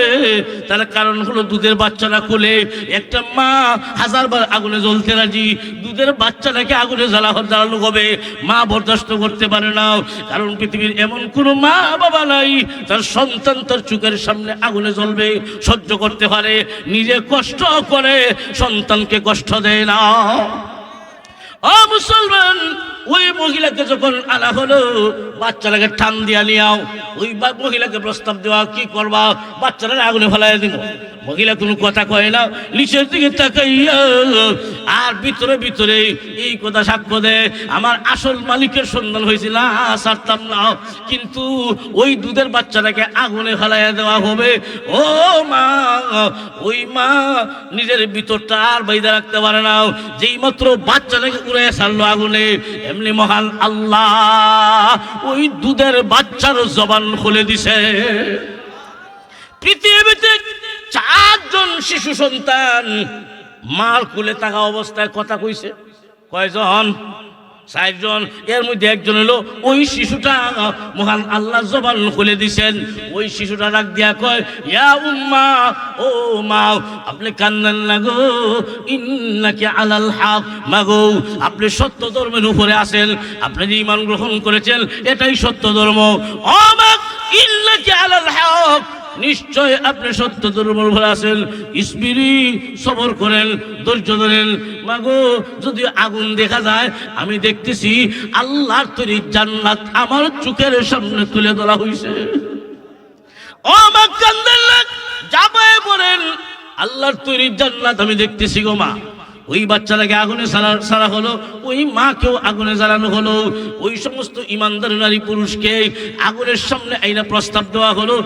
তার কারণ হলো দুধের বাচ্চাটা কোলে। একটা মা 1000 বার আগুনে জ্বলতে রাজি, দুধের বাচ্চাটাকে আগুনে জ্বালানো হবে, মা বরদাস্ত করতে পারে না। কারণ পৃথিবীর এমন কোনো মা বাবা নাই তার সন্তান তার চোখের সামনে আগুনে জ্বলবে সহ্য করতে পারে। নিজে কষ্ট করে, সন্তানকে কষ্ট দেয় না। ও মুসলমান, ওই মহিলাকে যখন আনা হলো, বাচ্চাটাকে টান দিয়া নিয়াও। ওই মহিলাকে প্রস্তাব দেওয়া, কি করবা? বাচ্চাটাকে আগুনে ফেলাই দিব। মহিলা কোনো কথা কয় না, নিচের দিকে তাকাইয়া আর ভিতরে ভিতরে এই কথা সাক্ষ্য দেয়, আমার আসল মালিকের সন্ধান হয়েছিল, ছাড়তাম না, কিন্তু ওই দুধের বাচ্চাটাকে আগুনে ফেলাইয়া দেওয়া হবে। ও মা, ওই মা নিজের ভিতরটা আর বাইদা রাখতে পারে না। যেই মাত্র বাচ্চাটাকে উড়ে ছাড়লো আগুনে, এমনি মহান আল্লাহ ওই দুধের বাচ্চার জবান খুলে দিছে। পৃথিবীতে 4 জন শিশু সন্তান মার কোলে থাকা অবস্থায় কথা কইছে। কয়জন? 4 জন। এর মধ্যে একজন হলো ওই শিশুটা, মহান আল্লাহ জবান খুলে দিছেন। ওই শিশুটা ডাক দিয়া কয়, ইয়া উম্মা, ও মা, আপনি কান্দেন না গো, ইন্নাকি আলাল হক। মাগো, আপনি সত্য ধর্মের উপরে আছেন, আপনি যে ঈমান গ্রহণ করেছেন এটাই সত্য ধর্ম। ও মা, ইন্নাকি আলাল হক, নিশ্চয় আপনি সত্য ধর্মের উপরে আছেন। ইসবিরি, সবর করেন, ধৈর্য ধরেন। মাগো, যদি আগুন দেখা যায়, আমি দেখতেছি আল্লাহর তৈরি জান্নাত আমার চোখের সামনে তুলে ধরা হয়েছে। ও মা, কান্দেন না, জাপায় পড়েন, আল্লাহর তৈরি জান্নাত আমি দেখতেছি গো মা। ওই বাচ্চাটাকে আগুনে ছাড়া হলো, ওই মাকেও আগুনে জ্বালানো হলো। ওই সমস্ত ইমানদার নারী পুরুষকে আগুনের সামনে আইনা প্রস্তাব দেওয়া হলো।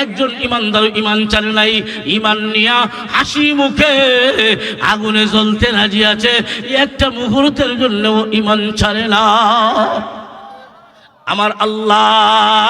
একজন ইমানদার ইমান ছাড়ে নাই, ইমান নিয়া হাসি মুখে আগুনে জ্বলতে রাজি আছে, একটা মুহূর্তের জন্য ইমান ছাড়ে না। আমার আল্লাহ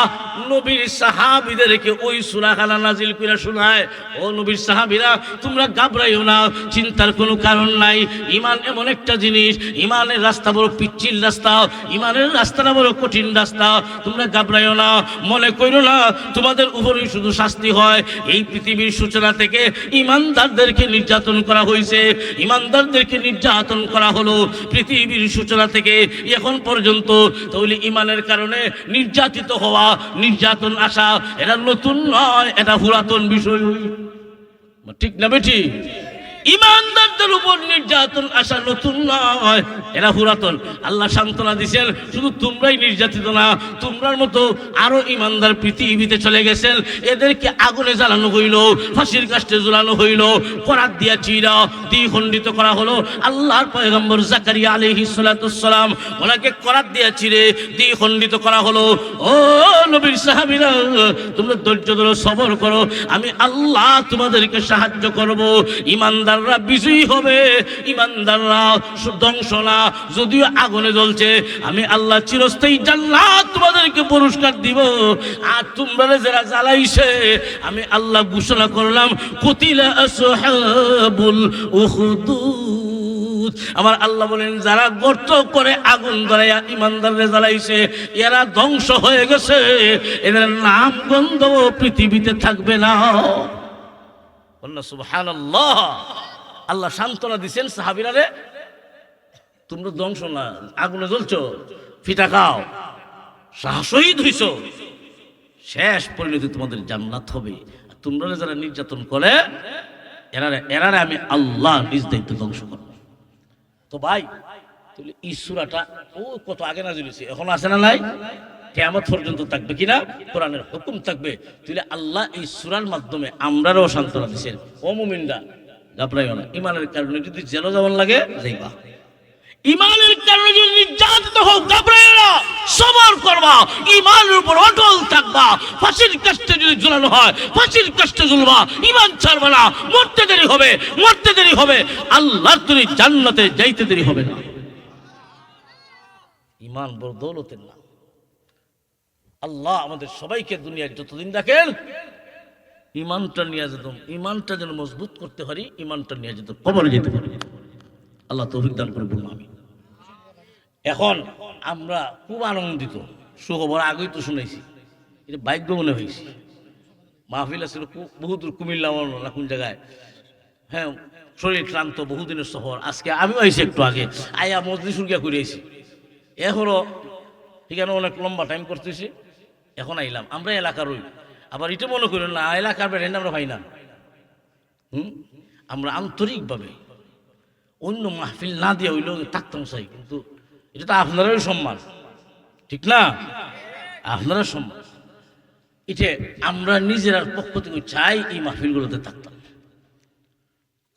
নবীর সাহাবীদেরকে ওই সূরাখানা নাজিল করে শোনায়, ও নবীর সাহাবীরা তোমরা ঘাবড়াইও না, চিন্তার কোনো কারণ নাই। ঈমান এমন একটা জিনিস, ঈমানের রাস্তা বড় পিচ্ছিল রাস্তা, ঈমানের রাস্তাটা বড় কঠিন রাস্তা। তোমরা ঘাবড়াইও না, মনে কইরো না তোমাদের উপরেই শুধু শাস্তি হয়। এই পৃথিবীর সূচনা থেকে ঈমানদারদেরকে নির্যাতন করা হয়েছে, ঈমানদারদেরকে নির্যাতন করা হলো পৃথিবীর সূচনা থেকে এখন পর্যন্ত। তাহলে ঈমানের কারণে নির্যাতিত হওয়া, নির্যাতন আসা, এটা নতুন নয়, এটা পুরাতন বিষয়। ঠিক না বেটি? ঈমানদারদের উপর নির্যাতন আসা নতুন নয়, এরা পুরাতন। আল্লাহ সান্ত্বনা দিয়েছেন শুধু তোমরাই নির্যাতিত না, তোমরার মতো আরো ঈমানদার পৃথিবীতে চলে গেছেন, এদেরকে আগুনে জ্বালানো হইল, ফাঁসির কাষ্টে ঝুলানো হইল, করাত দিয়া চিরা দ্বিখণ্ডিত করা হলো। আল্লাহর পয়গম্বর জাকারিয়া আলাইহিস সালাতুস সালাম, ওনাকে করাত দিয়া চিরে দ্বিখণ্ডিত করা হলো। ও নবীর সাহাবীরা, তোমরা ধৈর্য ধরো, সবর করো, আমি আল্লাহ তোমাদেরকে সাহায্য করব। ঈমানদাররা বিজয়ী হবে, ঈমানদাররা ধ্বংস না। যদিও আগুনে জ্বলছে, আমি আল্লাহ চিরস্থায়ী জান্নাত তোমাদেরকে পুরস্কার দিব। আর তোমরা যারা জ্বালাইছে, আমি আল্লাহ ঘোষণা করলাম কুতিলা আসহাবুল উখদুদ। আমার আল্লাহ বলেন যারা গর্ত করে আগুন ধরাইয়া ঈমানদাররা জ্বালাইছে, এরা ধ্বংস হয়ে গেছে, এদের নাম গন্ধ পৃথিবীতে থাকবে না। আল্লাহ সুবহানাল্লাহ। আল্লাহ সান্ত্বনা দিচ্ছেন সাহাবীরা, রে তোমরা ধ্বংস না, আগুনে জ্বলছো, ফিটা খাও, শহীদ হইছো, শেষ পরিণতি তোমাদের জান্নাত হবে। তোমরা যারা নির্যাতন করে, এরারে আমি আল্লাহ নিজ দায়িত্ব ধ্বংস করব। তো ভাই, তাহলে এই সূরাটা ও কত আগে নাযিল হয়েছে, এখন আছে না নাই? কিয়ামত পর্যন্ত থাকবে কিনা, কোরআনের হুকুম থাকবে। তাহলে আল্লাহ এই সূরার মাধ্যমে আমরাও সান্ত্বনা দিচ্ছেন, ও মুমিনরা ঘাবড়াইও না। ঈমানের কারণে যদি জেল যাওয়ার লাগে যাইবা, ঈমানের কারণে যদি নির্যাতিত হোক ঘাবড়াইও না, সবর করবা, ঈমানের উপর অটল থাকবা। ফাঁসির কাষ্টে যদি ঝুলানো হয়, ফাঁসির কাষ্টে ঝুলবা, ঈমান ছাড়বা না। মরতে দেরি হবে, মরতে দেরি হবে, আল্লাহর তুমি জান্নাতে যাইতে দেরি হবে না। ঈমান বড় দৌলতের নাম। আল্লাহ আমাদের সবাইকে দুনিয়ায় যতদিন রাখেন, ঈমানটা নিয়ে যেতাম, ঈমানটা যেন মজবুত করতে পারি, ঈমানটা নিয়ে যেত কবরে যেতে পারি। আল্লাহ তৌফিক দান করে বলুন আমি। এখন আমরা খুব আনন্দিত, সুখবর আগেই তো শুনেছি, এটা ভাগ্য মনে হয়েছে। মাহফিল আছিল বহুদূর, কুমিল্লা না কোন জায়গায়, হ্যাঁ, শরীর ক্লান্ত, বহুদিনের সফর। আজকে আমিও আইছি একটু আগে, আয়া মজলিস উর্গিয়া করে আইছি। এখনও এখানে অনেক লম্বা টাইম করতেছি, এখন আইলাম। আমরা এলাকার ওই, আবার এটা মনে করি না এলাকার বেড়ে আমরা ভাই না। আমরা আন্তরিকভাবে অন্য মাহফিল না দিয়ে হইলেও থাকতাম চাই, কিন্তু এটা তো আপনারাই সম্মান, ঠিক না? আপনারা সম্মান, এটা আমরা নিজের পক্ষ থেকে চাই এই মাহফিলগুলোতে থাকতাম।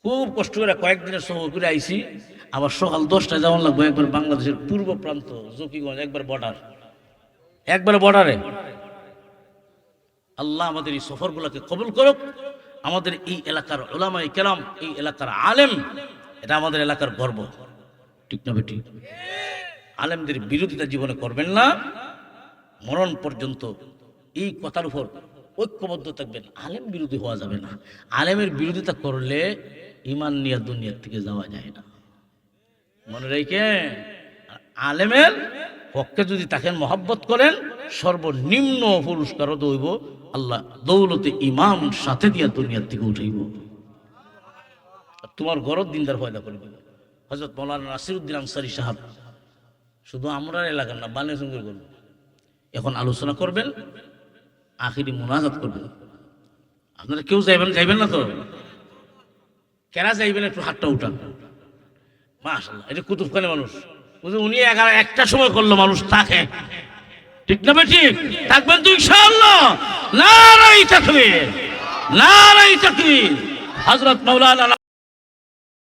খুব কষ্ট করে কয়েকদিনের সফর করে আইছি, আবার সকাল 10টায় যাওয়ার লাগবে একবার বাংলাদেশের পূর্ব প্রান্ত জকিগঞ্জ, একবার বর্ডার, একবার বর্ডারে। আল্লাহ আমাদের এই সফরগুলোকে কবুল করুক। আমাদের এই এলাকার উলামায়ে কেরাম, এই এলাকার আলেম, এটা আমাদের এলাকার গর্ব, ঠিক না বেটি? আলেমদের বিরোধিতা জীবনে করবেন না, মরণ পর্যন্ত এই কথার উপর ঐক্যবদ্ধ থাকবেন। আলেম বিরোধী হওয়া যাবে না। আলেমের বিরোধিতা করলে ঈমান নিয়ে দুনিয়ার থেকে যাওয়া যায় না, মনে রেখেন। আলেমের পক্ষে যদি তাকে মহব্বত করেন, সর্বনিম্ন পুরস্কারও দইব আল্লাহ দৌলতে ইমাম সাথে দিয়া দুনিয়ার থেকে উঠাইব। তোমার ঘরত দিনদার পয়দা করে দেব। হযরত মাওলানা নাসিরউদ্দিন আনসারী সাহেব, শুধু আমরা এলাকার না, বানিয়াচঙ্গের করব। এখন আলোচনা করবেন, আখিরি মুনাজাত করবেন। আপনারা কেউ যাইবেন না তো? কেনা যাইবেন? একটু হাতটা উঠান। মাশাআল্লাহ, এটা কুতুবখানি মানুষ। উনি 11-1টার সময় করলো, মানুষ থাকে, ঠিক না ঠিক? থাকবেন তো ইনশাআল্লাহ। নারায়ে তাকবীর, নারায়ে তাকবীর। হযরত মাওলানা